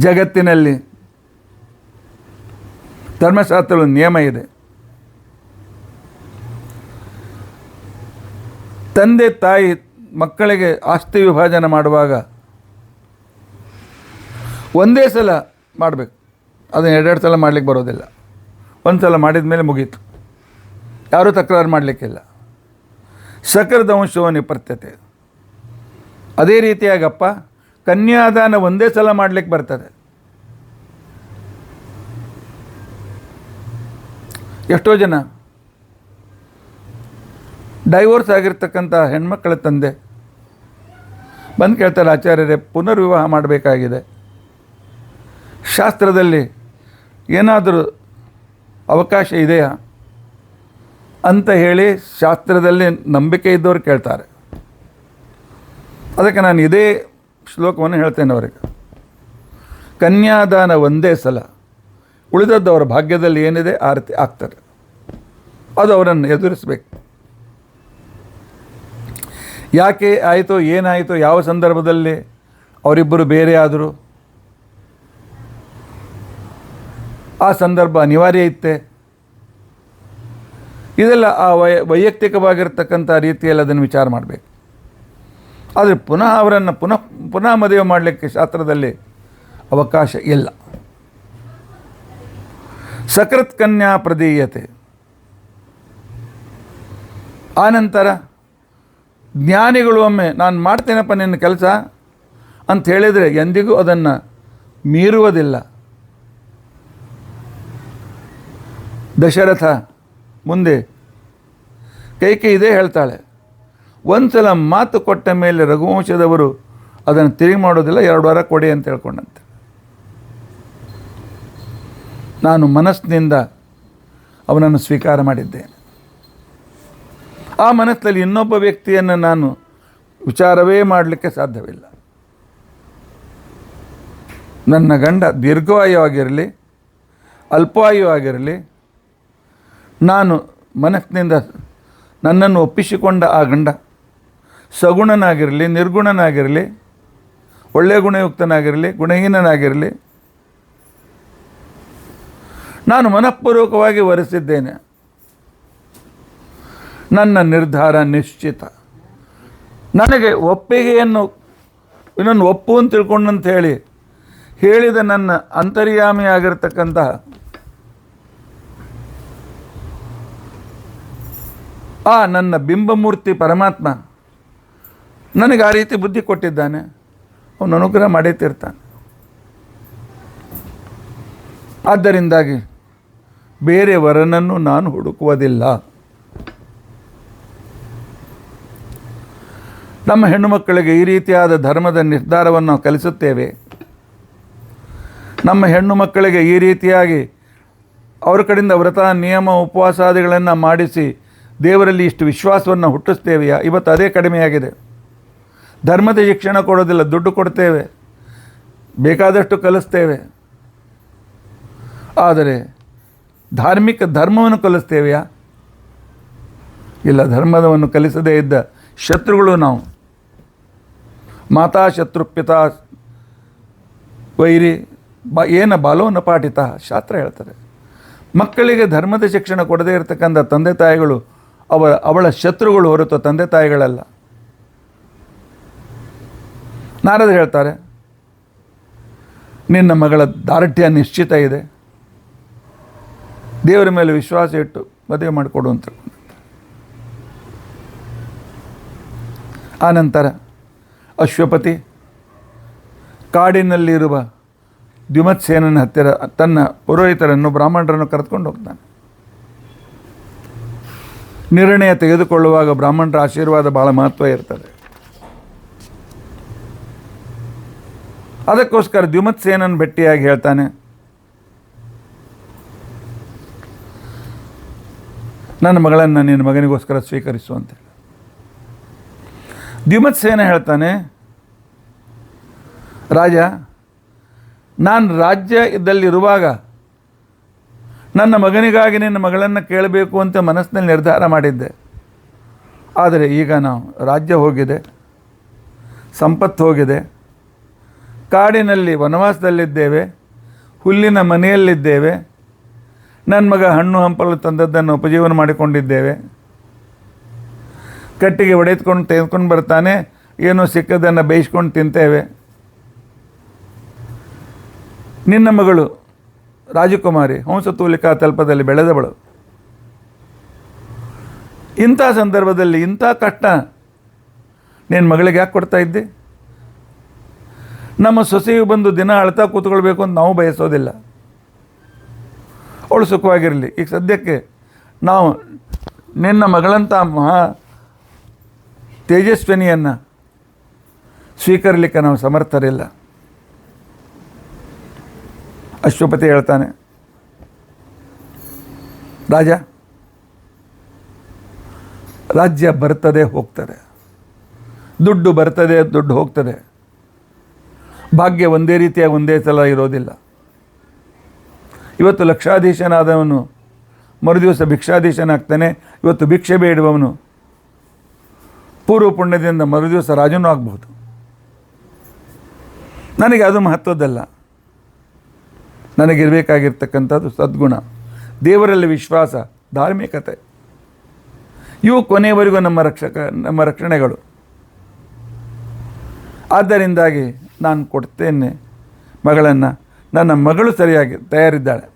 ಜಗತ್ತಿನಲ್ಲಿ ಧರ್ಮಶಾಸ್ತ್ರದ ನಿಯಮ ಇದೆ. ತಂದೆ ತಾಯಿ ಮಕ್ಕಳಿಗೆ ಆಸ್ತಿ ವಿಭಜನೆ ಮಾಡುವಾಗ ಒಂದೇ ಸಲ ಮಾಡಬೇಕು, ಅದನ್ನು 2 ಸಲ ಮಾಡಲಿಕ್ಕೆ ಬರೋದಿಲ್ಲ. ಒಂದು ಸಲ ಮಾಡಿದ ಮೇಲೆ ಮುಗೀತು, ಯಾರೂ ತಕರಾರು ಮಾಡಲಿಕ್ಕಿಲ್ಲ. ಸಕೃದಂಶೋ ನಿಪರ್ತ್ಯತೆ. ಅದೇ ರೀತಿಯಾಗಪ್ಪ, ಕನ್ಯಾದಾನ ಒಂದೇ ಸಲ ಮಾಡಲಿಕ್ಕೆ ಬರ್ತದೆ. ಎಷ್ಟೋ ಜನ ಡೈವೋರ್ಸ್ ಆಗಿರ್ತಕ್ಕಂಥ ಹೆಣ್ಮಕ್ಕಳ ತಂದೆ ಬಂದು ಕೇಳ್ತಾರೆ, ಆಚಾರ್ಯರೇ ಪುನರ್ವಿವಾಹ ಮಾಡಬೇಕಾಗಿದೆ, ಶಾಸ್ತ್ರದಲ್ಲಿ ಏನಾದರೂ ಅವಕಾಶ ಇದೆಯಾ ಅಂತ ಹೇಳಿ ಶಾಸ್ತ್ರದಲ್ಲಿ ನಂಬಿಕೆ ಇದ್ದವ್ರು ಕೇಳ್ತಾರೆ. ಅದಕ್ಕೆ ನಾನು ಇದೇ ಶ್ಲೋಕವನ್ನು ಹೇಳ್ತೇನೆ ಅವರಿಗೆ. ಕನ್ಯಾದಾನ ಒಂದೇ ಸಲ, ಉಳಿದದ್ದು ಅವರ ಭಾಗ್ಯದಲ್ಲಿ ಏನಿದೆ ಆ ರೀತಿ ಆಗ್ತಾರೆ. ಅದು ಅವರನ್ನು ಎದುರಿಸಬೇಕು. ಯಾಕೆ ಆಯಿತೋ, ಏನಾಯಿತೋ, ಯಾವ ಸಂದರ್ಭದಲ್ಲಿ ಅವರಿಬ್ಬರು ಬೇರೆ ಆದರು, ಆ ಸಂದರ್ಭ ಅನಿವಾರ್ಯ ಇತ್ತೆ, ಇದೆಲ್ಲ ಆ ವೈಯಕ್ತಿಕವಾಗಿರ್ತಕ್ಕಂಥ ರೀತಿಯಲ್ಲಿ ಅದನ್ನು ವಿಚಾರ ಮಾಡಬೇಕು. ಆದರೆ ಪುನಃ ಅವರನ್ನು ಪುನಃ ಮದುವೆ ಮಾಡಲಿಕ್ಕೆ ಶಾಸ್ತ್ರದಲ್ಲಿ ಅವಕಾಶ ಇಲ್ಲ. ಸಕೃತ್ ಕನ್ಯಾ ಪ್ರದೀಯತೆ. ಆನಂತರ ಜ್ಞಾನಿಗಳು ಒಮ್ಮೆ ನಾನು ಮಾಡ್ತೇನಪ್ಪ ನಿನ್ನ ಕೆಲಸ ಅಂತ ಹೇಳಿದರೆ ಎಂದಿಗೂ ಅದನ್ನು ಮೀರುವುದಿಲ್ಲ. ದಶರಥ ಮುಂದೆ ಕೈಕೇಯಿ ಇದೇ ಹೇಳ್ತಾಳೆ, ಒಂದು ಸಲ ಮಾತು ಕೊಟ್ಟ ಮೇಲೆ ರಘುವಂಶದವರು ಅದನ್ನು ತಿರುಗಿ ಮಾಡೋದಿಲ್ಲ, 2 ವಾರ ಕೊಡಿ ಅಂತ ಹೇಳ್ಕೊಂಡಂತೆ. ನಾನು ಮನಸ್ಸಿನಿಂದ ಅವನನ್ನು ಸ್ವೀಕಾರ ಮಾಡಿದ್ದೇನೆ. ಆ ಮನಸ್ಸಲ್ಲಿ ಇನ್ನೊಬ್ಬ ವ್ಯಕ್ತಿಯನ್ನು ನಾನು ವಿಚಾರವೇ ಮಾಡಲಿಕ್ಕೆ ಸಾಧ್ಯವಿಲ್ಲ. ನನ್ನ ಗಂಡ ದೀರ್ಘಾಯು ಆಗಿರಲಿ, ಅಲ್ಪಾಯು ಆಗಿರಲಿ, ನಾನು ಮನಸ್ಸಿನಿಂದ ನನ್ನನ್ನು ಒಪ್ಪಿಸಿಕೊಂಡ ಆ ಗಂಡ ಸಗುಣನಾಗಿರಲಿ, ನಿರ್ಗುಣನಾಗಿರಲಿ, ಒಳ್ಳೆಯ ಗುಣಯುಕ್ತನಾಗಿರಲಿ, ಗುಣಹೀನನಾಗಿರಲಿ, ನಾನು ಮನಃಪೂರ್ವಕವಾಗಿ ವರಿಸಿದ್ದೇನೆ. ನನ್ನ ನಿರ್ಧಾರ ನಿಶ್ಚಿತ. ನನಗೆ ಒಪ್ಪಿಗೆಯನ್ನು ಇನ್ನೊಂದು ಒಪ್ಪು ಅಂತ ತಿಳ್ಕೊಂಡಂತ ಹೇಳಿದ ನನ್ನ ಅಂತರ್ಯಾಮಿಯಾಗಿರ್ತಕ್ಕಂತಹ ಆ ನನ್ನ ಬಿಂಬಮೂರ್ತಿ ಪರಮಾತ್ಮ ನನಗೆ ಆ ರೀತಿ ಬುದ್ಧಿ ಕೊಟ್ಟಿದ್ದಾನೆ. ಅವನು ಅನುಗ್ರಹ ಮಾಡೇ ತೀರ್ತಾನೆ. ಆದ್ದರಿಂದಾಗಿ ಬೇರೆ ವರನನ್ನು ನಾನು ಹುಡುಕುವುದಿಲ್ಲ. ನಮ್ಮ ಹೆಣ್ಣು ಮಕ್ಕಳಿಗೆ ಈ ರೀತಿಯಾದ ಧರ್ಮದ ನಿರ್ಧಾರವನ್ನು ನಾವು ಕಲಿಸುತ್ತೇವೆ. ನಮ್ಮ ಹೆಣ್ಣು ಮಕ್ಕಳಿಗೆ ಈ ರೀತಿಯಾಗಿ ಅವರ ಕಡೆಯಿಂದ ವ್ರತ ನಿಯಮ ಉಪವಾಸಾದಿಗಳನ್ನು ಮಾಡಿಸಿ ದೇವರಲ್ಲಿ ಇಷ್ಟು ವಿಶ್ವಾಸವನ್ನು ಹುಟ್ಟಿಸ್ತೇವೆಯಾ? ಇವತ್ತು ಅದೇ ಕಡಿಮೆಯಾಗಿದೆ. ಧರ್ಮದ ಶಿಕ್ಷಣ ಕೊಡೋದಿಲ್ಲ, ದುಡ್ಡು ಕೊಡ್ತೇವೆ, ಬೇಕಾದಷ್ಟು ಕಲಿಸ್ತೇವೆ, ಆದರೆ ಧಾರ್ಮಿಕ ಧರ್ಮವನ್ನು ಕಲಿಸ್ತೇವೆಯಾ? ಇಲ್ಲ. ಧರ್ಮವನ್ನು ಕಲಿಸದೇ ಇದ್ದ ಶತ್ರುಗಳು ನಾವು. ಮಾತಾ ಶತ್ರು ಪಿತಾ ವೈರಿ ಬಾಲೋನ ಪಾಠಿತ ಶಾಸ್ತ್ರ ಹೇಳ್ತಾರೆ. ಮಕ್ಕಳಿಗೆ ಧರ್ಮದ ಶಿಕ್ಷಣ ಕೊಡದೇ ಇರತಕ್ಕಂಥ ತಂದೆ ತಾಯಿಗಳು ಅವಳ ಶತ್ರುಗಳು ಹೊರತು ತಂದೆ ತಾಯಿಗಳಲ್ಲ. ನಾರದರು ಹೇಳ್ತಾರೆ, ನಿನ್ನ ಮಗಳ ದಾರ್ಢ್ಯ ನಿಶ್ಚಿತ ಇದೆ, ದೇವರ ಮೇಲೆ ವಿಶ್ವಾಸ ಇಟ್ಟು ಮದುವೆ ಮಾಡಿಕೊಡು ಅಂತ. ಆನಂತರ ಅಶ್ವಪತಿ ಕಾಡಿನಲ್ಲಿರುವ ದ್ಯುಮತ್ಸೇನನ ಹತ್ತಿರ ತನ್ನ ಪುರೋಹಿತರನ್ನು ಬ್ರಾಹ್ಮಣರನ್ನು ಕರೆದುಕೊಂಡು ಹೋಗ್ತಾನೆ. ನಿರ್ಣಯ ತೆಗೆದುಕೊಳ್ಳುವಾಗ ಬ್ರಾಹ್ಮಣರ ಆಶೀರ್ವಾದ ಬಹಳ ಮಹತ್ವ ಇರ್ತದೆ. ಅದಕ್ಕೋಸ್ಕರ ದ್ಯುಮತ್ಸೇನನ ಭೇಟಿಯಾಗಿ ಹೇಳ್ತಾನೆ, ನನ್ನ ಮಗಳನ್ನು ನಿನ್ನ ಮಗನಿಗೋಸ್ಕರ ಸ್ವೀಕರಿಸು ಅಂತೇಳಿ. ದ್ಯುಮತ್ಸೇನ ಹೇಳ್ತಾನೆ, ರಾಜ, ನಾನು ರಾಜ್ಯದಲ್ಲಿರುವಾಗ ನನ್ನ ಮಗನಿಗಾಗಿ ನಿನ್ನ ಮಗಳನ್ನು ಕೇಳಬೇಕು ಅಂತ ಮನಸ್ಸಿನಲ್ಲಿ ನಿರ್ಧಾರ ಮಾಡಿದ್ದೆ. ಆದರೆ ಈಗ ನಾವು ರಾಜ್ಯ ಹೋಗಿದೆ, ಸಂಪತ್ತು ಹೋಗಿದೆ, ಕಾಡಿನಲ್ಲಿ ವನವಾಸದಲ್ಲಿದ್ದೇವೆ, ಹುಲ್ಲಿನ ಮನೆಯಲ್ಲಿದ್ದೇವೆ, ನನ್ನ ಮಗ ಹಣ್ಣು ಹಂಪಲು ತಂದದ್ದನ್ನು ಉಪಜೀವನ ಮಾಡಿಕೊಂಡಿದ್ದೇವೆ, ಕಟ್ಟಿಗೆ ಹೊಡೆದುಕೊಂಡು ತೆಗೆದುಕೊಂಡು ಬರ್ತಾನೆ, ಏನೋ ಸಿಕ್ಕದನ್ನು ಬೇಯಿಸ್ಕೊಂಡು ತಿಂತೇವೆ. ನಿನ್ನ ಮಗಳು ರಾಜಕುಮಾರಿ ಹಂಸತೂಲಿಕಾ ತಲ್ಪದಲ್ಲಿ ಬೆಳೆದವಳು. ಇಂಥ ಸಂದರ್ಭದಲ್ಲಿ ಇಂಥ ಕಷ್ಟ ನಿನ್ನ ಮಗಳಿಗೆ ಯಾಕೆ ಕೊಡ್ತಾ ಇದ್ದೆ? ನಮ್ಮ ಸೊಸೆಯು ಬಂದು ದಿನ ಅಳ್ತಾ ಕೂತ್ಕೊಳ್ಬೇಕು ಅಂತ ನಾವು ಬಯಸೋದಿಲ್ಲ. ಅವಳು ಸುಖವಾಗಿರಲಿ. ಈಗ ಸದ್ಯಕ್ಕೆ ನಾವು ನಿನ್ನ ಮಗಳಂಥ ಮಹಾ ತೇಜಸ್ವಿನಿಯನ್ನು ಸ್ವೀಕರಿಸಲಿಕ್ಕೆ ನಾವು ಸಮರ್ಥರಿಲ್ಲ. ಅಶ್ವಪತಿ ಹೇಳ್ತಾನೆ, ರಾಜ, ರಾಜ್ಯ ಬರ್ತದೆ ಹೋಗ್ತದೆ, ದುಡ್ಡು ಬರ್ತದೆ ದುಡ್ಡು ಹೋಗ್ತದೆ, ಭಾಗ್ಯ ಒಂದೇ ರೀತಿಯಾಗಿ ಒಂದೇ ಸಲ ಇರೋದಿಲ್ಲ. ಇವತ್ತು ಲಕ್ಷಾಧೀಶನಾದವನು ಮರುದಿವಸ ಭಿಕ್ಷಾಧೀಶನಾಗ್ತಾನೆ. ಇವತ್ತು ಭಿಕ್ಷೆ ಬೇಡುವವನು ಪೂರ್ವ ಪುಣ್ಯದಿಂದ ಮರುದಿವಸ ರಾಜನೂ ಆಗ್ಬೋದು. ನನಗೆ ಅದು ಮಹತ್ವದ್ದಲ್ಲ. ನನಗಿರಬೇಕಾಗಿರ್ತಕ್ಕಂಥದ್ದು ಸದ್ಗುಣ, ದೇವರಲ್ಲಿ ವಿಶ್ವಾಸ, ಧಾರ್ಮಿಕತೆ. ಇವು ಕೊನೆಯವರೆಗೂ ನಮ್ಮ ರಕ್ಷಣೆಗಳು. ಆದ್ದರಿಂದಾಗಿ ನಾನು ಕೊಡ್ತೇನೆ ಮಗಳನ್ನು. ನನ್ನ ಮಗಳು ಸರಿಯಾಗಿ ತಯಾರಿದ್ದಾಳೆ,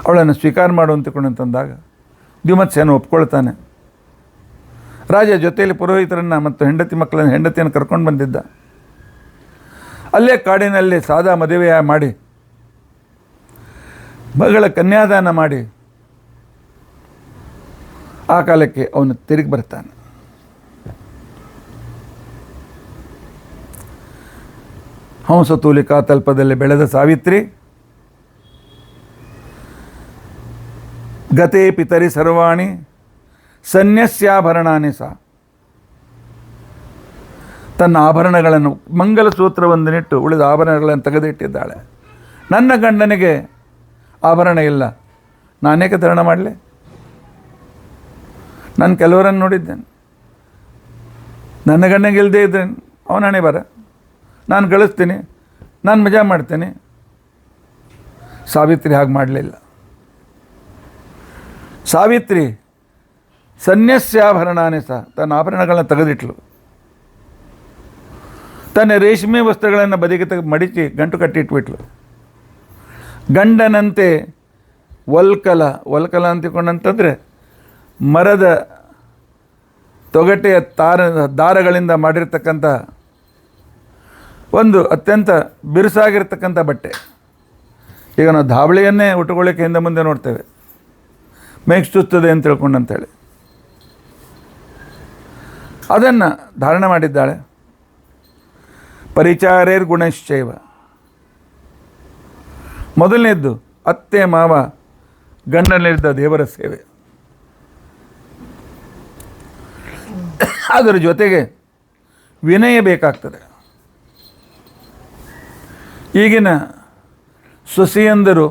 ಅವಳನ್ನು ಸ್ವೀಕಾರ ಮಾಡು ಅಂತಕೊಂಡಂತಂದಾಗ ದ್ಯುಮತ್ಸೇನ ಒಪ್ಕೊಳ್ತಾನೆ. ರಾಜ ಜೊತೆಯಲ್ಲಿ ಪುರೋಹಿತರನ್ನು ಮತ್ತು ಹೆಂಡತಿಯನ್ನು ಕರ್ಕೊಂಡು ಬಂದಿದ್ದ. ಅಲ್ಲೇ ಕಾಡಿನಲ್ಲಿ ಸಾದಾ ಮದುವೆ ಮಾಡಿ ಮಗಳ ಕನ್ಯಾದಾನ ಮಾಡಿ ಆ ಕಾಲಕ್ಕೆ ಅವನು ತಿರುಗಿ ಬರ್ತಾನೆ. ಹಂಸತೂಲಿಕಾ ತಲ್ಪದಲ್ಲಿ ಬೆಳೆದ ಸಾವಿತ್ರಿ ಗತೇ ಪಿತರಿ ಸರ್ವಾಣಿ ಸನ್ಯಸ್ಯಾಭರಣಾನಿ ಸಾ. ತನ್ನ ಆಭರಣಗಳನ್ನು ಮಂಗಲಸೂತ್ರವೊಂದನ್ನಿಟ್ಟು ಉಳಿದ ಆಭರಣಗಳನ್ನು ತೆಗೆದಿಟ್ಟಿದ್ದಾಳೆ. ನನ್ನ ಗಂಡನಿಗೆ ಆಭರಣ ಇಲ್ಲ, ನಾನೇಕೆ ಧಾರಣ ಮಾಡಲಿ? ನಾನು ಕೆಲವರನ್ನು ನೋಡಿದ್ದೇನೆ, ನನ್ನ ಗಂಡನಿಗೆ ಇಲ್ಲದೇ ಇದ್ದರೆ ಅವನ ಹಣೆ ಬರ, ನಾನು ಗಳಿಸ್ತೀನಿ, ನಾನು ಮಜಾ ಮಾಡ್ತೀನಿ. ಸಾವಿತ್ರಿ ಹಾಗೆ ಮಾಡಲಿಲ್ಲ. ಸಾವಿತ್ರಿ ಸನ್ಯಸ್ಯಾಭರಣಾನೇ ಸಹ ತನ್ನ ಆಭರಣಗಳನ್ನ ತೆಗೆದಿಟ್ಲು. ತನ್ನ ರೇಷ್ಮೆ ವಸ್ತ್ರಗಳನ್ನು ಬದಿಗೆ ಮಡಿಚಿ ಗಂಟು ಕಟ್ಟಿಟ್ಬಿಟ್ಲು. ಗಂಡನಂತೆ ಒಲ್ಕಲ ಅಂತಿಕೊಂಡಂತಂದರೆ ಮರದ ತೊಗಟೆಯ ದಾರಗಳಿಂದ ಮಾಡಿರ್ತಕ್ಕಂಥ ಒಂದು ಅತ್ಯಂತ ಬಿರುಸಾಗಿರ್ತಕ್ಕಂಥ ಬಟ್ಟೆ. ಈಗ ನಾವು ಧಾವಳಿಯನ್ನೇ ಉಟ್ಕೊಳ್ಳೋಕ್ಕೆ ಹಿಂದೆ ಮುಂದೆ ನೋಡ್ತೇವೆ, ಮೇಘ ಚುತ್ತದೆ ಅಂತ ತಿಳ್ಕೊಂಡಂತೇಳಿ ಅದನ್ನು ಧಾರಣ ಮಾಡಿದ್ದಾಳೆ. ಪರಿಚಾರೇರ್ ಗುಣಶ್ಚೈವ. ಮೊದಲನೇದ್ದು ಅತ್ತೆ ಮಾವ ಗಂಡನಲ್ಲಿದ್ದ ದೇವರ ಸೇವೆ. ಅದರ ಜೊತೆಗೆ ವಿನಯ ಬೇಕಾಗ್ತದೆ. ಈಗಿನ ಸೊಸೆಯಂದರು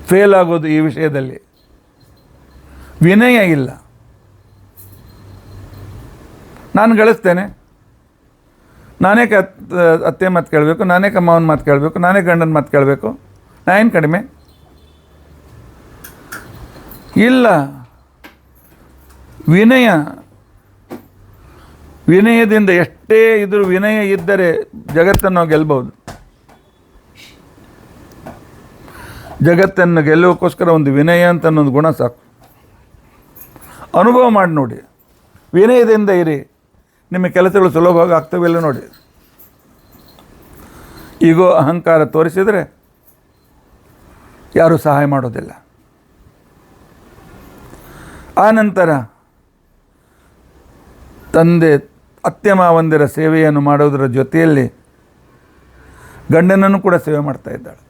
ಫೇಲ್ ಆಗೋದು ಈ ವಿಷಯದಲ್ಲಿ. ವಿನಯ ಇಲ್ಲ. ನಾನು ಗಳಿಸ್ತೇನೆ, ನಾನೇ ಅತ್ತೆ ಮಾತು ಕೇಳಬೇಕು, ನಾನೇ ಮಾವನ ಮಾತು ಕೇಳಬೇಕು, ನಾನೇ ಗಂಡನ ಮಾತು ಕೇಳಬೇಕು, ನಾನೇನು ಕಡಿಮೆ ಇಲ್ಲ. ವಿನಯದಿಂದ ಎಷ್ಟೇ ಇದ್ರೂ ವಿನಯ ಇದ್ದರೆ ಜಗತ್ತನ್ನು ನಾವು ಗೆಲ್ಬಹುದು. ಜಗತ್ತನ್ನು ಗೆಲ್ಲೋಕ್ಕೋಸ್ಕರ ಒಂದು ವಿನಯ ಅಂತ ಅನ್ನೊಂದು ಗುಣ ಸಾಕು. ಅನುಭವ ಮಾಡಿ ನೋಡಿ, ವಿನಯದಿಂದ ಇರಿ, ನಿಮ್ಮ ಕೆಲಸಗಳು ಸುಲಭವಾಗಿ ಆಗ್ತವೆಲ್ಲ ನೋಡಿ. ಈಗೋ ಅಹಂಕಾರ ತೋರಿಸಿದರೆ ಯಾರೂ ಸಹಾಯ ಮಾಡೋದಿಲ್ಲ. ಆನಂತರ ತಂದೆ ಅತ್ತೆ ಮಾವಂದಿರ ಸೇವೆಯನ್ನು ಮಾಡೋದರ ಜೊತೆಯಲ್ಲಿ ಗಂಡನನ್ನು ಕೂಡ ಸೇವೆ ಮಾಡ್ತಾ ಇದ್ದಾಳೆ.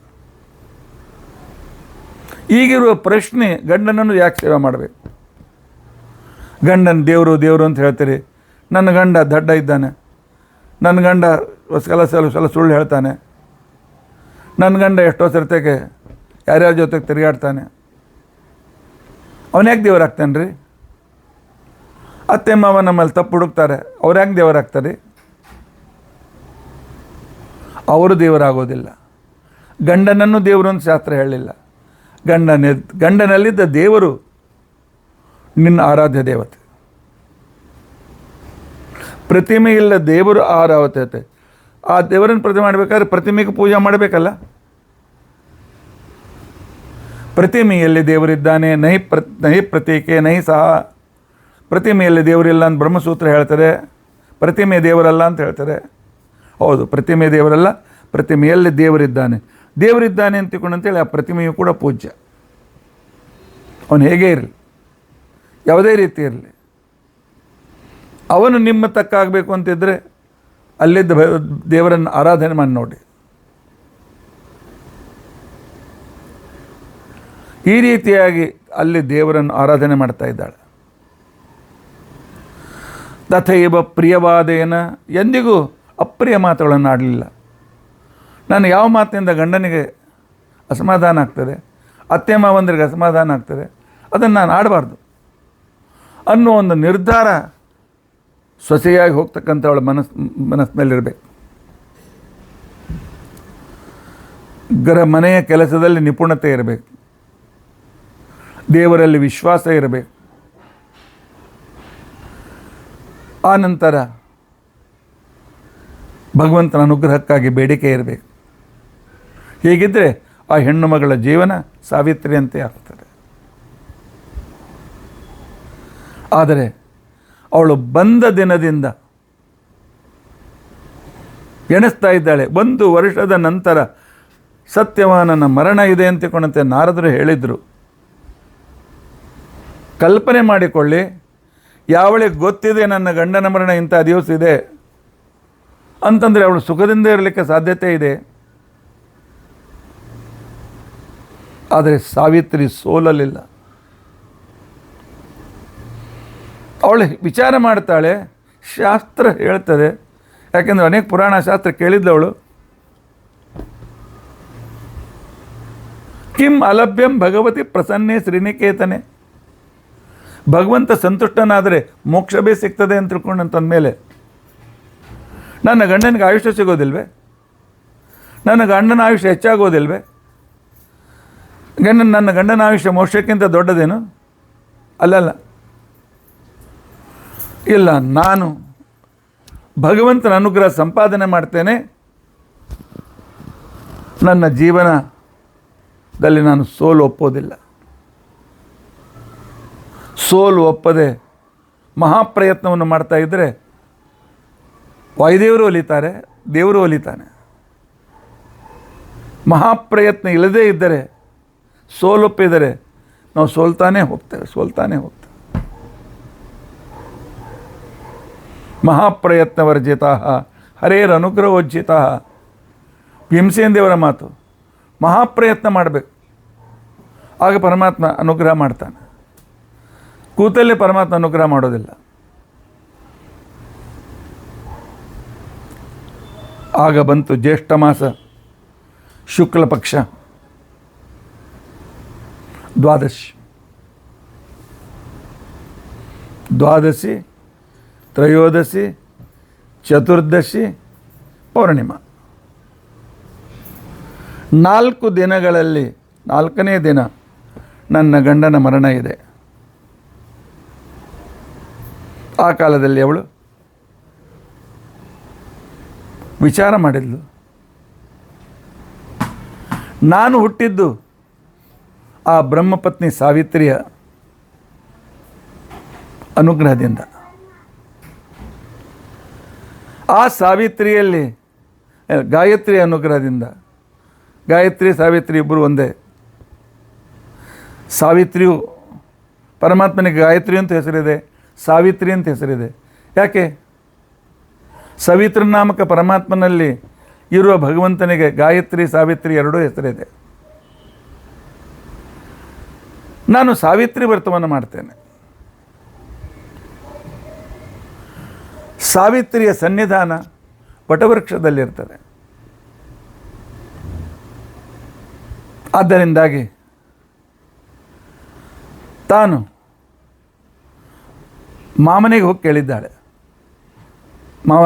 ಈಗಿರುವ ಪ್ರಶ್ನೆ, ಗಂಡನನ್ನು ಯಾಕೆ ಸೇವೆ ಮಾಡಬೇಕು? ಗಂಡನ ದೇವರು ಅಂತ ಹೇಳ್ತೀರಿ. ನನ್ನ ಗಂಡ ದಡ್ಡ ಇದ್ದಾನೆ, ನನ್ನ ಗಂಡ ಸಲ ಸುಳ್ಳು ಹೇಳ್ತಾನೆ, ನನ್ನ ಗಂಡ ಎಷ್ಟೋ ಸರ್ತೆಗೆ ಯಾರ್ಯಾರ ಜೊತೆಗೆ ತಿರುಗಾಡ್ತಾನೆ, ಅವನ್ಯಾಕೆ ದೇವರಾಗ್ತಾನೆ ರೀ? ಅತ್ತೆ ಮಾವ ನಮ್ಮಲ್ಲಿ ತಪ್ಪು ಹುಡುಕ್ತಾರೆ, ಅವ್ರು ಯಾಕೆ ದೇವರಾಗ್ತಾರೆ? ಅವರು ದೇವರಾಗೋದಿಲ್ಲ. ಗಂಡನನ್ನು ದೇವರು ಅಂತ ಶಾಸ್ತ್ರ ಹೇಳಿಲ್ಲ. ಗಂಡನಲ್ಲಿದ್ದ ದೇವರು ನಿನ್ನ ಆರಾಧ್ಯ ದೇವತೆ. ಪ್ರತಿಮೆ ಇಲ್ಲ, ದೇವರು ಆರಾಧತೆ. ಆ ದೇವರನ್ನು ಪ್ರತಿಮೆ ಮಾಡಬೇಕಾದ್ರೆ ಪ್ರತಿಮೆಗೆ ಪೂಜೆ ಮಾಡಬೇಕಲ್ಲ. ಪ್ರತಿಮೆಯಲ್ಲಿ ದೇವರಿದ್ದಾನೆ, ನಹಿ ಪ್ರತೀಕೆ ನಹಿ ಸಹ. ಪ್ರತಿಮೆಯಲ್ಲಿ ದೇವರಿಲ್ಲ ಅಂತ ಬ್ರಹ್ಮಸೂತ್ರ ಹೇಳ್ತಾರೆ, ಪ್ರತಿಮೆ ದೇವರಲ್ಲ ಅಂತ ಹೇಳ್ತಾರೆ. ಹೌದು, ಪ್ರತಿಮೆ ದೇವರಲ್ಲ, ಪ್ರತಿಮೆಯಲ್ಲಿ ದೇವರಿದ್ದಾನೆ ಅಂತೇಳಿ ಆ ಪ್ರತಿಮೆಯು ಕೂಡ ಪೂಜ್ಯ. ಅವನು ಹೇಗೇ ಇರಲಿ, ಯಾವುದೇ ರೀತಿ ಇರಲಿ, ಅವನು ನಿಮ್ಮ ತಕ್ಕಾಗಬೇಕು ಅಂತಿದ್ದರೆ ಅಲ್ಲಿದ್ದ ದೇವರನ್ನು ಆರಾಧನೆ ಮಾಡಿ ನೋಡಿ. ಈ ರೀತಿಯಾಗಿ ಅಲ್ಲಿ ದೇವರನ್ನು ಆರಾಧನೆ ಮಾಡ್ತಾ ಇದ್ದಾಳೆ. ತಥೈವ ಪ್ರಿಯವಾದೇನ, ಎಂದಿಗೂ ಅಪ್ರಿಯ ಮಾತುಗಳನ್ನು ಆಡಲಿಲ್ಲ. ನಾನು ಯಾವ ಮಾತಿನಿಂದ ಗಂಡನಿಗೆ ಅಸಮಾಧಾನ ಆಗ್ತದೆ, ಅತ್ತೆ ಮಾವಂದರಿಗೆ ಅಸಮಾಧಾನ ಆಗ್ತದೆ, ಅದನ್ನು ನಾನು ಆಡಬಾರ್ದು ಅನ್ನೋ ಒಂದು ನಿರ್ಧಾರ ಸೊಸೆಯಾಗಿ ಹೋಗ್ತಕ್ಕಂಥವಳ ಮನಸ್ಸಿನಲ್ಲಿರಬೇಕು. ಮನೆಯ ಕೆಲಸದಲ್ಲಿ ನಿಪುಣತೆ ಇರಬೇಕು, ದೇವರಲ್ಲಿ ವಿಶ್ವಾಸ ಇರಬೇಕು. ಆ ನಂತರ ಭಗವಂತನ ಅನುಗ್ರಹಕ್ಕಾಗಿ ಬೇಡಿಕೆ ಇರಬೇಕು. ಹೀಗಿದ್ದರೆ ಆ ಹೆಣ್ಣು ಮಗಳ ಜೀವನ ಸಾವಿತ್ರಿಯಂತೆ ಆಗ್ತದೆ. ಆದರೆ ಅವಳು ಬಂದ ದಿನದಿಂದ ಎಣಿಸ್ತಾ ಇದ್ದಾಳೆ. 1 ವರ್ಷದ ನಂತರ ಸತ್ಯವಾನನ ಮರಣ ಇದೆ ಅಂತಿಕೊಂಡಂತೆ ನಾರದರು ಹೇಳಿದರು. ಕಲ್ಪನೆ ಮಾಡಿಕೊಳ್ಳಿ, ಯಾವಳಿಗೆ ಗೊತ್ತಿದೆ ನನ್ನ ಗಂಡನ ಮರಣ ಇಂಥ ದಿವಸ ಇದೆ ಅಂತಂದರೆ ಅವಳು ಸುಖದಿಂದ ಇರಲಿಕ್ಕೆ ಸಾಧ್ಯತೆ ಇದೆ. ಆದರೆ ಸಾವಿತ್ರಿ ಸೋಲಲಿಲ್ಲ. ಅವಳು ವಿಚಾರ ಮಾಡ್ತಾಳೆ, ಶಾಸ್ತ್ರ ಹೇಳ್ತದೆ. ಯಾಕೆಂದರೆ ಅನೇಕ ಪುರಾಣ ಶಾಸ್ತ್ರ ಕೇಳಿದ್ದವಳು. ಕಿಂ ಅಲಭ್ಯಂ ಭಗವತಿ ಪ್ರಸನ್ನೆ ಶ್ರೀನಿಕೇತನೆ, ಭಗವಂತ ಸಂತುಷ್ಟನಾದರೆ ಮೋಕ್ಷವೇ ಸಿಗ್ತದೆ ಅಂತ ತಿಳ್ಕೊಂಡಂತಂದಮೇಲೆ ನನ್ನ ಗಂಡನಿಗೆ ಆಯುಷ್ಯ ಸಿಗೋದಿಲ್ವೇ? ನನ್ನ ಗಂಡನ ಆಯುಷ್ಯ ಹೆಚ್ಚಾಗೋದಿಲ್ವೇ? ನನ್ನ ಗಂಡನ ಆಯುಷ್ಯ ಮೋಕ್ಷಕ್ಕಿಂತ ದೊಡ್ಡದೇನು? ಅಲ್ಲಲ್ಲ, ಇಲ್ಲ, ನಾನು ಭಗವಂತನ ಅನುಗ್ರಹ ಸಂಪಾದನೆ ಮಾಡ್ತೇನೆ. ನನ್ನ ಜೀವನದಲ್ಲಿ ನಾನು ಸೋಲು ಒಪ್ಪೋದಿಲ್ಲ. ಸೋಲು ಒಪ್ಪದೆ ಮಹಾಪ್ರಯತ್ನವನ್ನು ಮಾಡ್ತಾ ಇದ್ದರೆ ವಾಯುದೇವರು ಒಲಿತಾರೆ, ದೇವರು ಒಲಿತಾನೆ. ಮಹಾಪ್ರಯತ್ನ ಇಲ್ಲದೇ ಇದ್ದರೆ, ಸೋಲೊಪ್ಪಿದರೆ ನಾವು ಸೋಲ್ತಾನೇ ಹೋಗ್ತೇವೆ. ಮಹಾಪ್ರಯತ್ನವರ್ಜಿತ ಹರೇರ್ ಅನುಗ್ರಹೋಜ್ಜಿತ, ಭೀಮಸೇನ ದೇವರ ಮಾತು. ಮಹಾಪ್ರಯತ್ನ ಮಾಡಬೇಕು, ಆಗ ಪರಮಾತ್ಮ ಅನುಗ್ರಹ ಮಾಡ್ತಾನೆ. ಕೂತಲ್ಲೇ ಪರಮಾತ್ಮ ಅನುಗ್ರಹ ಮಾಡೋದಿಲ್ಲ. ಆಗ ಬಂತು ಜ್ಯೇಷ್ಠ ಮಾಸ, ಶುಕ್ಲ ಪಕ್ಷ, ದ್ವಾದಶಿ, ತ್ರಯೋದಶಿ, ಚತುರ್ದಶಿ, ಪೌರ್ಣಿಮಾ. 4 ದಿನಗಳಲ್ಲಿ 4ನೇ ದಿನ ನನ್ನ ಗಂಡನ ಮರಣ ಇದೆ. ಆ ಕಾಲದಲ್ಲಿ ಅವಳು ವಿಚಾರ ಮಾಡಿದ್ಲು. ನಾನು ಹುಟ್ಟಿದ್ದು ಆ ಬ್ರಹ್ಮಪತ್ನಿ ಸಾವಿತ್ರಿಯ ಅನುಗ್ರಹದಿಂದ. ಆ ಸಾವಿತ್ರಿಯಲ್ಲಿ ಗಾಯತ್ರಿ ಅನುಗ್ರಹದಿಂದ, ಗಾಯತ್ರಿ ಸಾವಿತ್ರಿ ಇಬ್ಬರು ಒಂದೇ. ಸಾವಿತ್ರಿಯು ಪರಮಾತ್ಮನಿಗೆ ಗಾಯತ್ರಿ ಅಂತ ಹೆಸರಿದೆ, ಸಾವಿತ್ರಿ ಅಂತ ಹೆಸರಿದೆ. ಯಾಕೆ? ಸವಿತೃನಾಮಕ ಪರಮಾತ್ಮನಲ್ಲಿ ಇರುವ ಭಗವಂತನಿಗೆ ಗಾಯತ್ರಿ ಸಾವಿತ್ರಿ ಎರಡೂ ಹೆಸರಿದೆ. ನಾನು ಸಾವಿತ್ರಿ ವ್ರತವನ್ನು ಮಾಡ್ತೇನೆ. ಸಾವಿತ್ರಿಯ ಸನ್ನಿಧಾನ ವಟವೃಕ್ಷದಲ್ಲಿರ್ತದೆ. ಆದ್ದರಿಂದಾಗಿ ತಾನು ಮಾಮನಿಗೆ ಹೋಗಿ ಕೇಳಿದ್ದಾಳೆ, ಮಾವ,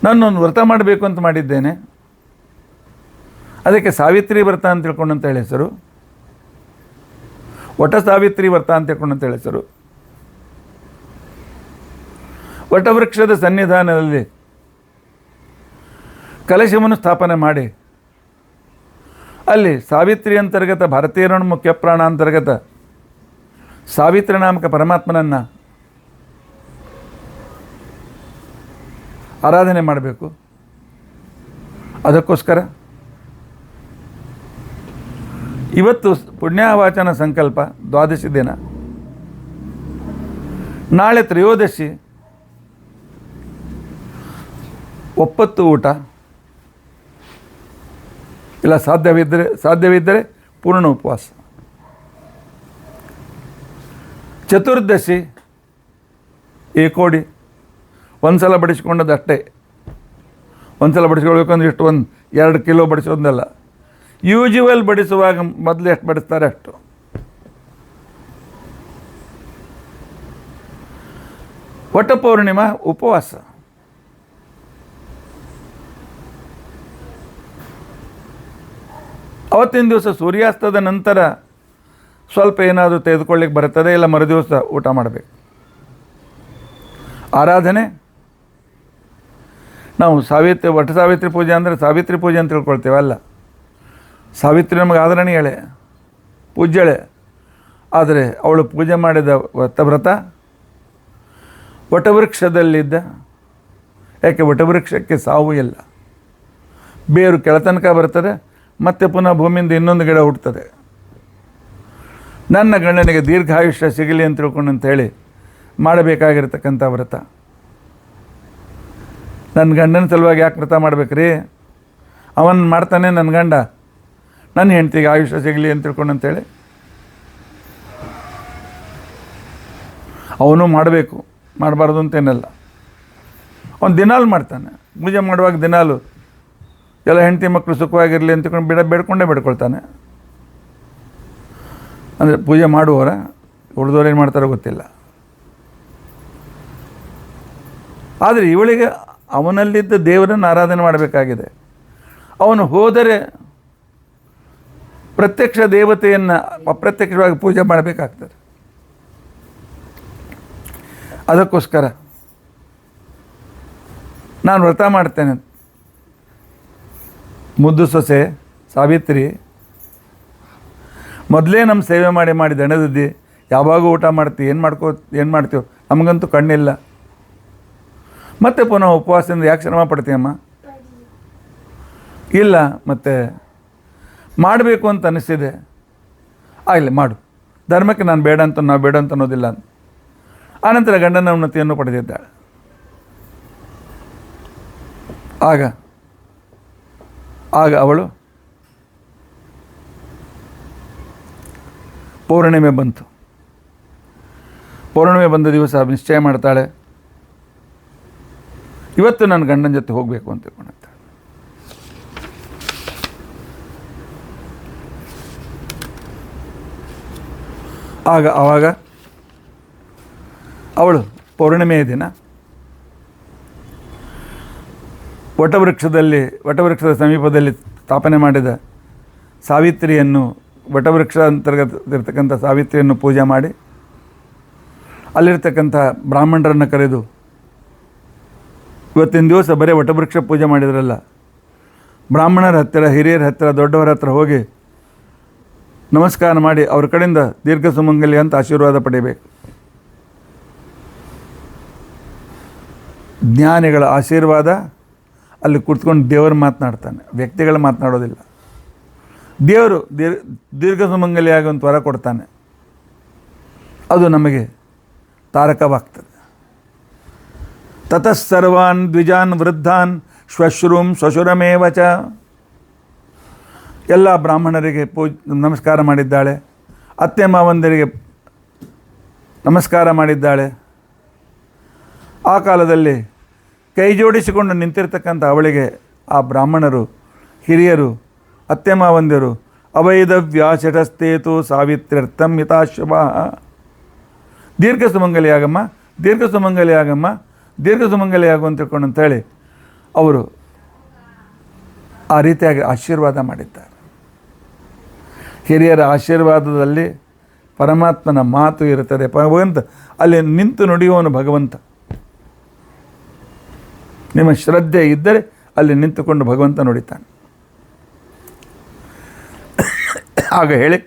ನಾನೊಂದು ವ್ರತ ಮಾಡಬೇಕು ಅಂತ ಮಾಡಿದ್ದೇನೆ, ಅದಕ್ಕೆ ಸಾವಿತ್ರಿ ವ್ರತ ಅಂತ ತಿಳ್ಕೊಂಡಂತ ಹೇಳಿ ಹೆಸರು, ವಟ ಸಾವಿತ್ರಿ ವ್ರತ ಅಂತ ತಿಳ್ಕೊಂಡಂತ ಹೇಳಿ ಹೆಸರು. ವಟವೃಕ್ಷದ ಸನ್ನಿಧಾನದಲ್ಲಿ ಕಲಶವನ್ನು ಸ್ಥಾಪನೆ ಮಾಡಿ ಅಲ್ಲಿ ಸಾವಿತ್ರಿ ಅಂತರ್ಗತ ಭಾರತೀಯ ಮುಖ್ಯ ಪ್ರಾಣ ಅಂತರ್ಗತ ಸಾವಿತ್ರಿ ನಾಮಕ ಪರಮಾತ್ಮನನ್ನು ಆರಾಧನೆ ಮಾಡಬೇಕು. ಅದಕ್ಕೋಸ್ಕರ ಇವತ್ತು ಪುಣ್ಯವಾಚನ ಸಂಕಲ್ಪ ದ್ವಾದಶಿ ದಿನ, ನಾಳೆ ತ್ರಯೋದಶಿ, ಒಪ್ಪತ್ತು ಊಟ, ಇಲ್ಲ ಸಾಧ್ಯವಿದ್ದರೆ ಪೂರ್ಣ ಉಪವಾಸ. ಚತುರ್ದಶಿ ಏಕೋಡಿ ಒಂದು ಸಲ ಬಡಿಸ್ಕೊಂಡದ್ದು ಅಷ್ಟೇ. ಒಂದು ಸಲ ಬಡಿಸ್ಕೊಳ್ಬೇಕು ಅಂದ್ರೆ ಇಷ್ಟು 2 ಕಿಲೋ ಬಡಿಸೋದಲ್ಲ. ಯೂಶುವಲ್ ಬಡಿಸುವಾಗ ಮೊದಲು ಎಷ್ಟು ಬಡಿಸ್ತಾರೆ ಅಷ್ಟು. ವಟ ಪೌರ್ಣಿಮಾ ಉಪವಾಸ. ಅವತ್ತಿನ ದಿವಸ ಸೂರ್ಯಾಸ್ತದ ನಂತರ ಸ್ವಲ್ಪ ಏನಾದರೂ ತೆಗೆದುಕೊಳ್ಳಿಕ್ಕೆ ಬರ್ತದೆ, ಇಲ್ಲ ಮರುದಿವಸ ಊಟ ಮಾಡಬೇಕು. ಆರಾಧನೆ ನಾವು ವಟ ಸಾವಿತ್ರಿ ಪೂಜೆ ಅಂದರೆ ಸಾವಿತ್ರಿ ಪೂಜೆ ಅಂತ ತಿಳ್ಕೊಳ್ತೇವೆ. ಅಲ್ಲ, ಸಾವಿತ್ರಿ ನಮಗೆ ಆದರಣೀಯಳೆ, ಪೂಜ್ಯಳೆ. ಆದರೆ ಅವಳು ಪೂಜೆ ಮಾಡಿದ ವ್ರತ ವಟವೃಕ್ಷದಲ್ಲಿದ್ದ. ಯಾಕೆ? ವಟವೃಕ್ಷಕ್ಕೆ ಸಾವು ಇಲ್ಲ. ಬೇರು ಕೆಳತನಕ ಬರ್ತದೆ, ಮತ್ತೆ ಪುನಃ ಭೂಮಿಯಿಂದ ಇನ್ನೊಂದು ಗಿಡ ಹುಟ್ಟುತ್ತದೆ. ನನ್ನ ಗಂಡನಿಗೆ ದೀರ್ಘಾಯುಷ್ಯ ಸಿಗಲಿ ಅಂತ ತಿಳ್ಕೊಂಡು ಅಂತೇಳಿ ಮಾಡಬೇಕಾಗಿರ್ತಕ್ಕಂಥ ವ್ರತ. ನನ್ನ ಗಂಡನ ಸಲುವಾಗಿ ಯಾಕೆ ವ್ರತ ಮಾಡ್ಬೇಕ್ರಿ? ಅವನು ಮಾಡ್ತಾನೆ ನನ್ನ ಗಂಡ, ನನ್ನ ಹೆಂಡತಿಗೆ ಆಯುಷ್ಯ ಸಿಗಲಿ ಅಂತ ತಿಳ್ಕೊಂಡು ಅಂತೇಳಿ ಅವನು ಮಾಡಬೇಕು, ಮಾಡಬಾರ್ದು ಅಂತೇನಲ್ಲ. ಅವನು ದಿನಾಲು ಮಾಡ್ತಾನೆ. ಪೂಜೆ ಮಾಡುವಾಗ ದಿನಾಲು ಎಲ್ಲ ಹೆಂಡತಿ ಮಕ್ಕಳು ಸುಖವಾಗಿರಲಿ ಅಂತಕೊಂಡು ಬೇಡ್ಕೊಂಡೇ ಬೇಡ್ಕೊಳ್ತಾನೆ. ಅಂದರೆ ಪೂಜೆ ಮಾಡುವವರ, ಉಳಿದವ್ರು ಏನು ಮಾಡ್ತಾರೋ ಗೊತ್ತಿಲ್ಲ. ಆದರೆ ಇವಳಿಗೆ ಅವನಲ್ಲಿದ್ದ ದೇವರನ್ನು ಆರಾಧನೆ ಮಾಡಬೇಕಾಗಿದೆ. ಅವನು ಹೋದರೆ ಪ್ರತ್ಯಕ್ಷ ದೇವತೆಯನ್ನು ಅಪ್ರತ್ಯಕ್ಷವಾಗಿ ಪೂಜೆ ಮಾಡಬೇಕಾಗ್ತದೆ. ಅದಕ್ಕೋಸ್ಕರ ನಾನು ವ್ರತ ಮಾಡ್ತೇನೆ. ಮುದ್ದು ಸೊಸೆ ಸಾವಿತ್ರಿ ಮೊದಲೇ ನಮ್ಮ ಸೇವೆ ಮಾಡಿ ದಣದಿದ್ದಿ, ಯಾವಾಗೂ ಊಟ ಮಾಡ್ತೀವಿ, ಏನು ಮಾಡ್ತೀವಿ, ನಮಗಂತೂ ಕಣ್ಣಿಲ್ಲ. ಮತ್ತೆ ಪುನಃ ಉಪವಾಸದಿಂದ ಯಾಕೆ ಶ್ರಮ ಪಡ್ತೀಯಮ್ಮ? ಇಲ್ಲ, ಮತ್ತೆ ಮಾಡಬೇಕು ಅಂತ ಅನಿಸಿದೆ, ಆಗಲಿ ಮಾಡು, ಧರ್ಮಕ್ಕೆ ನಾವು ಬೇಡ ಅಂತ ಅನ್ನೋದಿಲ್ಲ ಅಂತ. ಆನಂತರ ಗಂಡನ ಉನ್ನತಿಯನ್ನು ಪಡೆದಿದ್ದಾಳೆ. ಆಗ ಅವಳು ಪೌರ್ಣಿಮೆ ಬಂತು. ಪೌರ್ಣಿಮೆ ಬಂದ ದಿವಸ ನಿಶ್ಚಯ ಮಾಡ್ತಾಳೆ, ಇವತ್ತು ನನ್ನ ಗಂಡನ ಜೊತೆ ಹೋಗಬೇಕು ಅಂತ ತಿಳ್ಕೊಂಡಾಳೆ. ಆವಾಗ ಅವಳು ಪೌರ್ಣಿಮೆಯ ದಿನ ವಟವೃಕ್ಷದ ಸಮೀಪದಲ್ಲಿ ಸ್ಥಾಪನೆ ಮಾಡಿದ ಸಾವಿತ್ರಿಯನ್ನು, ವಟವೃಕ್ಷ ಅಂತರ್ಗತ ಸಾವಿತ್ರಿಯನ್ನು ಪೂಜೆ ಮಾಡಿ ಅಲ್ಲಿರ್ತಕ್ಕಂಥ ಬ್ರಾಹ್ಮಣರನ್ನು ಕರೆದು, ಇವತ್ತಿನ ದಿವಸ ಬರೀ ವಟವೃಕ್ಷ ಪೂಜೆ ಮಾಡಿದ್ರಲ್ಲ, ಬ್ರಾಹ್ಮಣರ ಹತ್ತಿರ, ಹಿರಿಯರ ಹತ್ತಿರ, ದೊಡ್ಡವರ ಹತ್ತಿರ ಹೋಗಿ ನಮಸ್ಕಾರ ಮಾಡಿ ಅವ್ರ ಕಡೆಯಿಂದ ದೀರ್ಘ ಸುಮಂಗಲಿ ಅಂತ ಆಶೀರ್ವಾದ ಪಡೆಯಬೇಕು. ಜ್ಞಾನಿಗಳ ಆಶೀರ್ವಾದ ಅಲ್ಲಿ ಕೂತ್ಕೊಂಡು ದೇವರು ಮಾತನಾಡ್ತಾನೆ, ವ್ಯಕ್ತಿಗಳು ಮಾತನಾಡೋದಿಲ್ಲ. ದೇವರು ದೀರ್ಘ ಸುಮಂಗಲಿಯಾಗಿ ವರ ಕೊಡ್ತಾನೆ. ಅದು ನಮಗೆ ತಾರಕವಾಗ್ತದೆ. ತತಃ ಸರ್ವಾನ್ ದ್ವಿಜಾನ್ ವೃದ್ಧಾನ್ ಶ್ವಶ್ರೂಂ ಶ್ವಶುರಮೇವ ಚ. ಎಲ್ಲ ಬ್ರಾಹ್ಮಣರಿಗೆ ನಮಸ್ಕಾರ ಮಾಡಿದ್ದಾಳೆ, ಅತ್ತೆ ಮಾವಂದರಿಗೆ ನಮಸ್ಕಾರ ಮಾಡಿದ್ದಾಳೆ. ಆ ಕಾಲದಲ್ಲಿ ಕೈ ಜೋಡಿಸಿಕೊಂಡು ನಿಂತಿರ್ತಕ್ಕಂಥ ಅವಳಿಗೆ ಆ ಬ್ರಾಹ್ಮಣರು, ಹಿರಿಯರು, ಅತ್ತೆ ಮಾವಂದಿರು ಅವೈದವ್ಯಾಶಟಸ್ತೇತು ಸಾವಿತ್ರ್ಯರ್ಥಂ ಯಥಾಶುಭ, ದೀರ್ಘ ಸುಮಂಗಲಿಯಾಗಮ್ಮ, ದೀರ್ಘ ಸುಮಂಗಲಿಯಾಗಮ್ಮ, ದೀರ್ಘ ಸುಮಂಗಲಿಯಾಗು ಅಂತ ತಿಳ್ಕೊಂಡು ಅಂತೇಳಿ ಅವರು ಆ ರೀತಿಯಾಗಿ ಆಶೀರ್ವಾದ ಮಾಡಿದ್ದಾರೆ. ಹಿರಿಯರ ಆಶೀರ್ವಾದದಲ್ಲಿ ಪರಮಾತ್ಮನ ಮಾತು ಇರುತ್ತದೆ. ಭಗವಂತ ಅಲ್ಲಿ ನಿಂತು ನುಡಿಯುವವನು ಭಗವಂತ. ನಿಮ್ಮ ಶ್ರದ್ಧೆ ಇದ್ದರೆ ಅಲ್ಲಿ ನಿಂತುಕೊಂಡು ಭಗವಂತ ನುಡಿತಾನೆ. ಆಗ ಹೇಳಿ,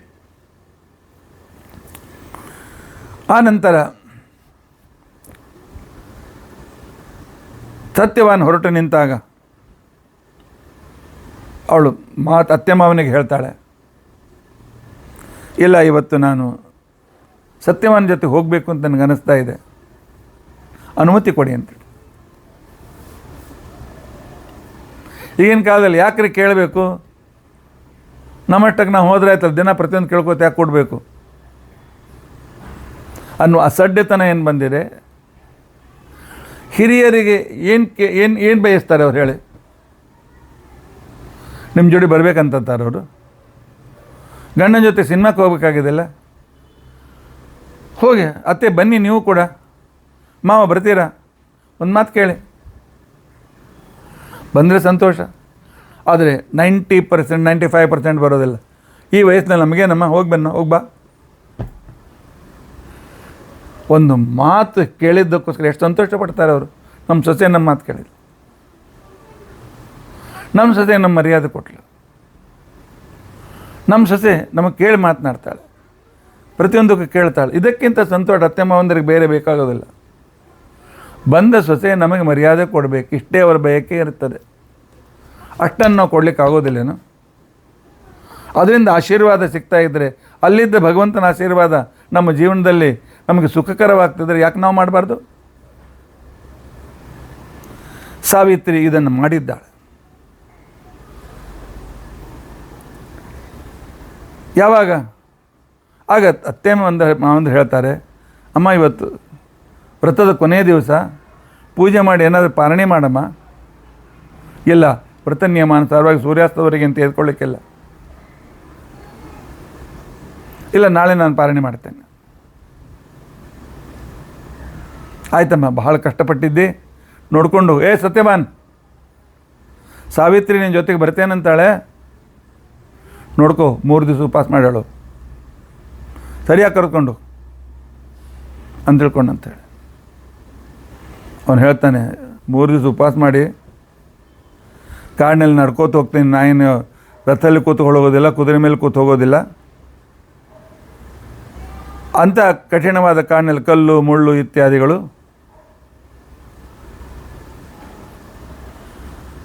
ಆ ನಂತರ ಸತ್ಯವಾನ್ ಹೊರಟು ನಿಂತಾಗ ಅವಳು ಅತ್ತೆ ಮಾವನಿಗೆ ಹೇಳ್ತಾಳೆ, ಇಲ್ಲ, ಇವತ್ತು ನಾನು ಸತ್ಯವಾನ್ ಜೊತೆ ಹೋಗಬೇಕು ಅಂತ ನನಗೆ ಅನ್ನಿಸ್ತಾ ಇದೆ, ಅನುಮತಿ ಕೊಡಿ ಅಂತೇಳಿ. ಈಗಿನ ಕಾಲದಲ್ಲಿ ಯಾಕ್ರಿ ಕೇಳಬೇಕು, ನಮ್ಮಷ್ಟಕ್ಕೆ ನಾವು ಹೋದ್ರೆ ಆಯ್ತಲ್ಲ, ದಿನ ಪ್ರತಿಯೊಂದು ಕೇಳ್ಕೊತ ಯಾಕೆ ಕೊಡಬೇಕು ಅನ್ನೋ ಅಸಡ್ಡೆತನ ಏನು ಬಂದಿದೆ. ಹಿರಿಯರಿಗೆ ಏನು ಬಯಸ್ತಾರೆ ಅವ್ರು ಹೇಳಿ? ನಿಮ್ಮ ಜೋಡಿ ಬರಬೇಕಂತಾರೆ ಅವರು. ಗಂಡನ ಜೊತೆ ಸಿನಿಮಾಕ್ಕೆ ಹೋಗ್ಬೇಕಾಗಿದೆಲ್ಲ, ಹೋಗಿ ಅತ್ತೆ ಬನ್ನಿ ನೀವು ಕೂಡ, ಮಾವ ಬರ್ತೀರಾ, ಒಂದು ಮಾತು ಕೇಳಿ, ಬಂದರೆ ಸಂತೋಷ. ಆದರೆ 90%, 95% ಬರೋದಿಲ್ಲ. ಈ ವಯಸ್ಸಿನಲ್ಲಿ ನಮಗೇನಮ್ಮ, ಹೋಗಿ ಬಾ. ಒಂದು ಮಾತು ಕೇಳಿದ್ದಕ್ಕೋಸ್ಕರ ಎಷ್ಟು ಸಂತೋಷ ಪಡ್ತಾರೆ ಅವರು. ನಮ್ಮ ಸೊಸೆ ನಮ್ಮ ಮಾತು ಕೇಳಿದ್ರು, ನಮ್ಮ ಸೊಸೆ ನಮ್ಮ ಮರ್ಯಾದೆ ಕೊಟ್ಟಳು, ನಮ್ಮ ಸೊಸೆ ನಮಗೆ ಕೇಳಿ ಮಾತನಾಡ್ತಾಳೆ, ಪ್ರತಿಯೊಂದಕ್ಕೂ ಕೇಳ್ತಾಳೆ. ಇದಕ್ಕಿಂತ ಸಂತೋಷ ಅತ್ತೆ ಮಾವಂದರಿಗೆ ಬೇರೆ ಬೇಕಾಗೋದಿಲ್ಲ. ಬಂದ ಸೊಸೆ ನಮಗೆ ಮರ್ಯಾದೆ ಕೊಡಬೇಕು, ಇಷ್ಟೇ ಅವರ ಬಯಕೆ ಇರುತ್ತದೆ. ಅಷ್ಟನ್ನು ನಾವು ಕೊಡಲಿಕ್ಕೆ ಆಗೋದಿಲ್ಲೇನು? ಅದರಿಂದ ಆಶೀರ್ವಾದ ಸಿಗ್ತಾ ಇದ್ದರೆ, ಅಲ್ಲಿದ್ದ ಭಗವಂತನ ಆಶೀರ್ವಾದ ನಮ್ಮ ಜೀವನದಲ್ಲಿ ನಮಗೆ ಸುಖಕರವಾಗ್ತಿದ್ರೆ ಯಾಕೆ ನಾವು ಮಾಡಬಾರ್ದು? ಸಾವಿತ್ರಿ ಇದನ್ನು ಮಾಡಿದ್ದಾಳೆ. ಯಾವಾಗ? ಆಗ ಅತ್ತೆ ಮಾವಂದ್ರು ಹೇಳ್ತಾರೆ, ಅಮ್ಮ ಇವತ್ತು ವ್ರತದ ಕೊನೆಯ ದಿವಸ ಪೂಜೆ ಮಾಡಿ ಏನಾದರೂ ಪಾರಣೆ ಮಾಡಮ್ಮ. ಇಲ್ಲ, ವ್ರತ ನಿಯಮಾನುಸಾರವಾಗಿ ಸೂರ್ಯಾಸ್ತದವರೆಗೆ ಅಂತ ಎದ್ಕೊಳ್ಳಿಕ್ಕಿಲ್ಲ. ಇಲ್ಲ, ನಾಳೆ ನಾನು ಪಾರಣೆ ಮಾಡ್ತೇನೆ. ಆಯ್ತಮ್ಮ, ಬಹಳ ಕಷ್ಟಪಟ್ಟಿದ್ದಿ, ನೋಡಿಕೊಂಡು ಸತ್ಯವಾನ್, ಸಾವಿತ್ರಿ ನಿನ್ನ ಜೊತೆಗೆ ಬರ್ತೇನಂತಾಳೆ, ನೋಡ್ಕೋ, 3 ದಿವಸ ಉಪವಾಸ ಮಾಡ್ಯಾಳು, ಸರಿಯಾಗಿ ಕರ್ಕೊಂಡು ಅಂತ ತಿಳ್ಕೊಂಡು ಅಂತೇಳಿ. ಅವನು ಹೇಳ್ತಾನೆ, 3 ದಿವಸ ಉಪವಾಸ ಮಾಡಿ ಕಾಡಿನಲ್ಲಿ ನಡ್ಕೋತ ಹೋಗ್ತೀನಿ, ನಾಯಿನ ರಥದಲ್ಲಿ ಕೂತ್ಕೊಂಡು ಹೋಗೋದಿಲ್ಲ, ಕುದುರೆ ಮೇಲೆ ಕೂತು ಹೋಗೋದಿಲ್ಲ. ಅಂಥ ಕಠಿಣವಾದ ಕಾಡಿನಲ್ಲಿ ಕಲ್ಲು ಮುಳ್ಳು ಇತ್ಯಾದಿಗಳು.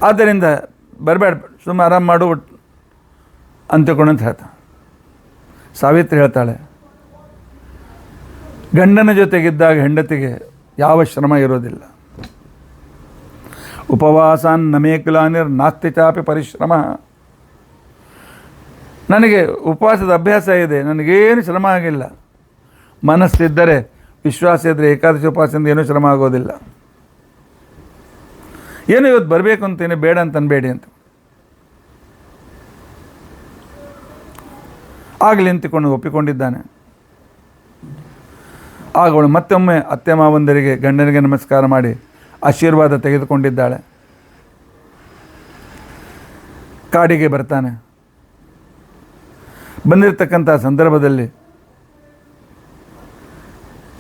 ಆದ್ದರಿಂದ ಬರಬೇಡ, ಸುಮ್ಮನೆ ಆರಾಮ ಮಾಡು ಅಂತ ತಿಳ್ಕೊಂಡಂತ ಹೇಳ್ತಾನೆ. ಸಾವಿತ್ರಿ ಹೇಳ್ತಾಳೆ, ಗಂಡನ ಜೊತೆಗಿದ್ದಾಗ ಹೆಂಡತಿಗೆ ಯಾವ ಶ್ರಮ ಇರೋದಿಲ್ಲ. ಉಪವಾಸಾನ್ ನಮೇಕುಲಾನಿರ್ ನಾಸ್ತಿ ಚಾಪಿ ಪರಿಶ್ರಮ. ನನಗೆ ಉಪವಾಸದ ಅಭ್ಯಾಸ ಇದೆ, ನನಗೇನು ಶ್ರಮ ಆಗಿಲ್ಲ. ಮನಸ್ಸಿದ್ದರೆ, ವಿಶ್ವಾಸ ಇದ್ದರೆ ಏಕಾದಶಿ ಉಪವಾಸದಿಂದ ಏನೂ ಶ್ರಮ ಆಗೋದಿಲ್ಲ. ಏನು ಇವತ್ತು ಬರಬೇಕು ಅಂತೇನೆ, ಬೇಡ ಅಂತ ಅನ್ಬೇಡಿ ಅಂತ. ಆಗಲಿ ಅಂತಿಕೊಂಡು ಒಪ್ಪಿಕೊಂಡಿದ್ದಾನೆ. ಆಗ ಅವಳು ಮತ್ತೊಮ್ಮೆ ಅತ್ತೆ ಮಾವಂದರಿಗೆ, ಗಂಡನಿಗೆ ನಮಸ್ಕಾರ ಮಾಡಿ ಆಶೀರ್ವಾದ ತೆಗೆದುಕೊಂಡಿದ್ದಾಳೆ. ಕಾಡಿಗೆ ಬರ್ತಾನೆ. ಬಂದಿರತಕ್ಕಂಥ ಸಂದರ್ಭದಲ್ಲಿ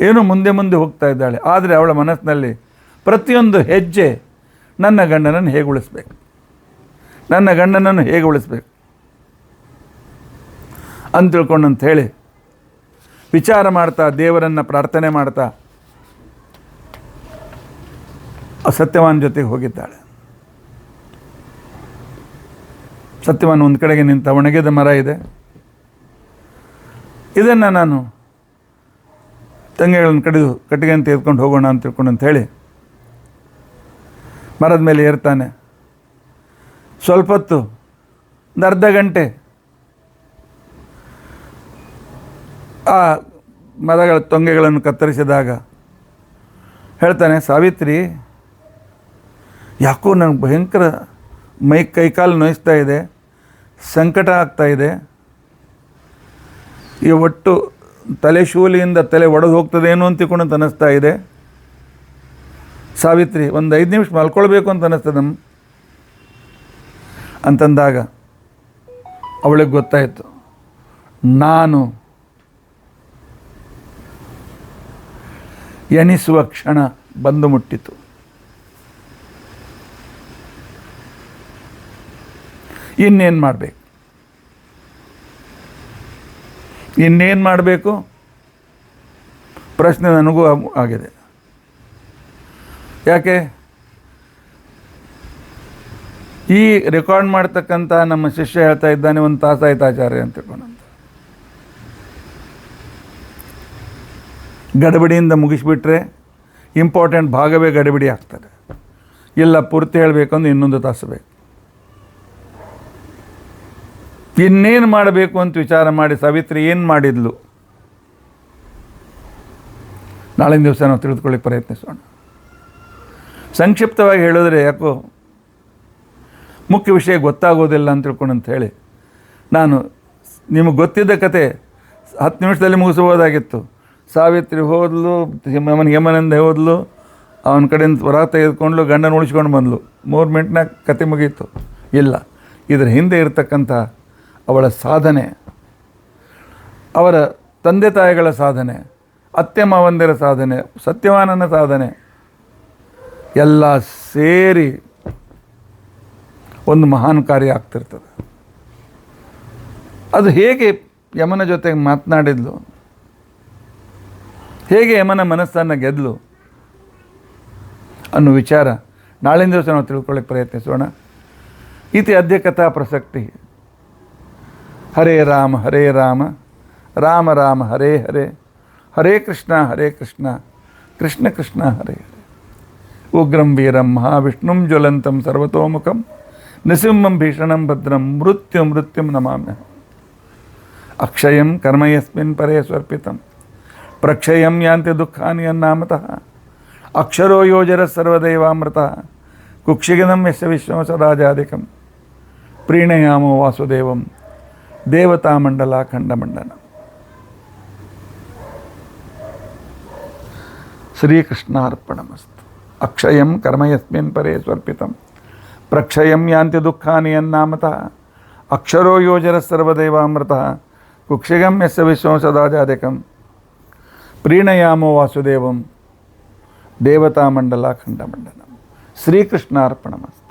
ಏನೋ ಮುಂದೆ ಹೋಗ್ತಾ ಇದ್ದಾಳೆ. ಆದರೆ ಅವಳ ಮನಸ್ಸಿನಲ್ಲಿ ಪ್ರತಿಯೊಂದು ಹೆಜ್ಜೆ ನನ್ನ ಗಂಡನನ್ನು ಹೇಗೆ ಉಳಿಸ್ಬೇಕು, ನನ್ನ ಗಂಡನನ್ನು ಹೇಗೆ ಉಳಿಸ್ಬೇಕು ಅಂತ ತಿಳ್ಕೊಂಡಂತ ಹೇಳಿ ವಿಚಾರ ಮಾಡ್ತಾ, ದೇವರನ್ನು ಪ್ರಾರ್ಥನೆ ಮಾಡ್ತಾ ಸತ್ಯವಾನ್ ಜೊತೆಗೆ ಹೋಗಿದ್ದಾಳೆ. ಸತ್ಯವಾನ್ ಒಂದು ಕಡೆಗೆ ನಿಂತ ಒಣಗಿದ ಮರ ಇದೆ, ಇದನ್ನು ನಾನು ತಂಗೆಗಳನ್ನು ಕಡಿದು ಕಟ್ಟಿಗೆಯನ್ನು ತೆಗೆದುಕೊಂಡು ಹೋಗೋಣ ಅಂತ ತಿಳ್ಕೊಂಡು ಅಂತ ಹೇಳಿ ಮರದ ಮೇಲೆ ಏರ್ತಾನೆ. ಸ್ವಲ್ಪ ಹೊತ್ತು, ಒಂದು ಅರ್ಧ ಗಂಟೆ ಆ ಮರಗಳ ತೊಂಗೆಗಳನ್ನು ಕತ್ತರಿಸಿದಾಗ ಹೇಳ್ತಾನೆ, ಸಾವಿತ್ರಿ, ಯಾಕೋ ನನಗೆ ಭಯಂಕರ ಕೈಕಾಲು ನೋಯಿಸ್ತಾ ಇದೆ, ಸಂಕಟ ಆಗ್ತಾ ಇದೆ, ಈ ಒಟ್ಟು ತಲೆ ಶೂಲಿಯಿಂದ ತಲೆ ಒಡೆದು ಹೋಗ್ತದೇನೋ ಅಂತ ತಿಳ್ಕೊಂಡು ಅನ್ನಿಸ್ತಾ ಇದೆ. ಸಾವಿತ್ರಿ, ಒಂದು 5 ನಿಮಿಷ ಮಲ್ಕೊಳ್ಬೇಕು ಅಂತ ಅನ್ನಿಸ್ತದೆ ಅಂತಂದಾಗ ಅವಳಿಗೆ ಗೊತ್ತಾಯಿತು, ನಾನು ಎಣಿಸುವ ಕ್ಷಣ ಬಂದು ಮುಟ್ಟಿತು. ಇನ್ನೇನು ಮಾಡಬೇಕು ಪ್ರಶ್ನೆ ನನಗೂ ಆಗಿದೆ. ಯಾಕೆ? ಈ ರೆಕಾರ್ಡ್ ಮಾಡ್ತಕ್ಕಂಥ ನಮ್ಮ ಶಿಷ್ಯ ಹೇಳ್ತಾ ಇದ್ದಾನೆ, 1 ತಾಸಾಯ್ತು ಆಚಾರ್ಯ ಅಂತ ತಿಳ್ಕೊಂಡಂತ. ಗಡಬಡಿಯಿಂದ ಮುಗಿಸ್ಬಿಟ್ರೆ ಇಂಪಾರ್ಟೆಂಟ್ ಭಾಗವೇ ಗಡಿಬಿಡಿ ಆಗ್ತದೆ. ಇಲ್ಲ, ಪೂರ್ತಿ ಹೇಳಬೇಕಂದ್ರೆ 1 ತಾಸು ಬೇಕು. ಇನ್ನೇನು ಮಾಡಬೇಕು ಅಂತ ವಿಚಾರ ಮಾಡಿ ಸಾವಿತ್ರಿ ಏನು ಮಾಡಿದ್ಲು, ನಾಳಿನ ದಿವಸ ನಾವು ತಿಳಿದುಕೊಳ್ಳಿಕ್ಕೆ ಪ್ರಯತ್ನಿಸೋಣ. ಸಂಕ್ಷಿಪ್ತವಾಗಿ ಹೇಳಿದ್ರೆ ಯಾಕೋ ಮುಖ್ಯ ವಿಷಯ ಗೊತ್ತಾಗೋದಿಲ್ಲ ಅಂತ ತಿಳ್ಕೊಂಡು ಹೇಳಿ ನಾನು ನಿಮಗೆ ಗೊತ್ತಿದ್ದ ಕತೆ 10 ನಿಮಿಷದಲ್ಲಿ ಮುಗಿಸ್ಬೋದಾಗಿತ್ತು. ಸಾವಿತ್ರಿ ಹೋದ್ಲು, ಯಮನಿಂದ ಹೋದ್ಲು, ಅವನ ಕಡೆಯಿಂದ ಹೊರ ತೆಗೆದುಕೊಂಡ್ಲು, ಗಂಡನ ಉಳಿಸ್ಕೊಂಡು ಬಂದಳು, 3 ಮಿನಿಟ್ನಾಗ ಕತೆ ಮುಗೀತು. ಇಲ್ಲ, ಇದರ ಹಿಂದೆ ಇರತಕ್ಕಂಥ ಅವಳ ಸಾಧನೆ, ಅವರ ತಂದೆ ತಾಯಿಗಳ ಸಾಧನೆ, ಅತ್ತೆ ಮಾವಂದಿರ ಸಾಧನೆ, ಸತ್ಯವಾನನ ಸಾಧನೆ ಎಲ್ಲ ಸೇರಿ ಒಂದು ಮಹಾನ್ ಕಾರ್ಯ ಆಗ್ತಿರ್ತದೆ. ಅದು ಹೇಗೆ ಯಮನ ಜೊತೆಗೆ ಮಾತನಾಡಿದ್ಲು, ಹೇಗೆ ಯಮನ ಮನಸ್ಸನ್ನು ಗೆದ್ಲು ಅನ್ನೋ ವಿಚಾರ ನಾಳಿನ ದಿವಸ ನಾವು ತಿಳ್ಕೊಳ್ಳೋಕ್ಕೆ ಪ್ರಯತ್ನಿಸೋಣ. ಇತಿ ಅದ್ಯ ಕಥಾ ಪ್ರಸಕ್ತಿ. ಹರೇ ರಾಮ ರಾಮ ರಾಮ ಹರೇ ಹರೇ, ಹರೇ ಕೃಷ್ಣ ಕೃಷ್ಣ ಕೃಷ್ಣ ಹರೇ ಹರೇ. ಉಗ್ರಂ ವೀರಂ ಮಹಾವಿಷ್ಣುಂ ಜ್ವಲಂತಂ ಸರ್ವತೋಮುಖಂ ನೃಸಿಂಹಂ ಭೀಷಣಂ ಭದ್ರಂ ಮೃತ್ಯುಂ ನಮಾಮ್ಯಹಂ. ಅಕ್ಷಯಂ ಕರ್ಮ ಯಸ್ಮಿನ್ ಪರೇ ಸ್ವರ್ಪಿತಂ ಪ್ರಕ್ಷಯಂ ಯಾಂತಿ ದುಃಖಾನಿ ಅನ್ನಾಮತಃ. ಅಕ್ಷರೋ ಯೋಜರ ಸರ್ವದೈವಾಮೃತ ಕುಕ್ಷಿಗನಂ ಯಸ್ಯ ವಿಶ್ವಂ ಸದಾಜಾದಿಕಂ. ಪ್ರೀಣಯಾಮೋ ವಾಸುದೇವಂ ದೇವತಾಮಂಡಲಾಖಂಡಮಂಡನ. ಶ್ರೀಕೃಷ್ಣಾರ್ಪಣಮಸ್ತು. ಅಕ್ಷಯಂ ಕರ್ಮ ಯಸ್ಮಿನ್ ಪರೇ ಸ್ವರ್ಪಿತಂ ಪ್ರಕ್ಷಯಂ ಯಾಂತಿ ದುಃಖಾನಿ ಅನ್ನಾಮತಃ. ಅಕ್ಷರೋ ಯೋಜರ ಸರ್ವದೈವಾಮೃತ ಕುಕ್ಷಿಗಂ ಯಸ್ಯ ವಿಶ್ವಂ ಸದಾಜಾದಿಕಂ. ಪ್ರೀಣಯಾಮೋ ವಾಸುದೇವಂ ದೇವತಾಮಂಡಲಾಖಂಡಮಂಡನ. ಶ್ರೀಕೃಷ್ಣಾರ್ಪಣಮಸ್ತು.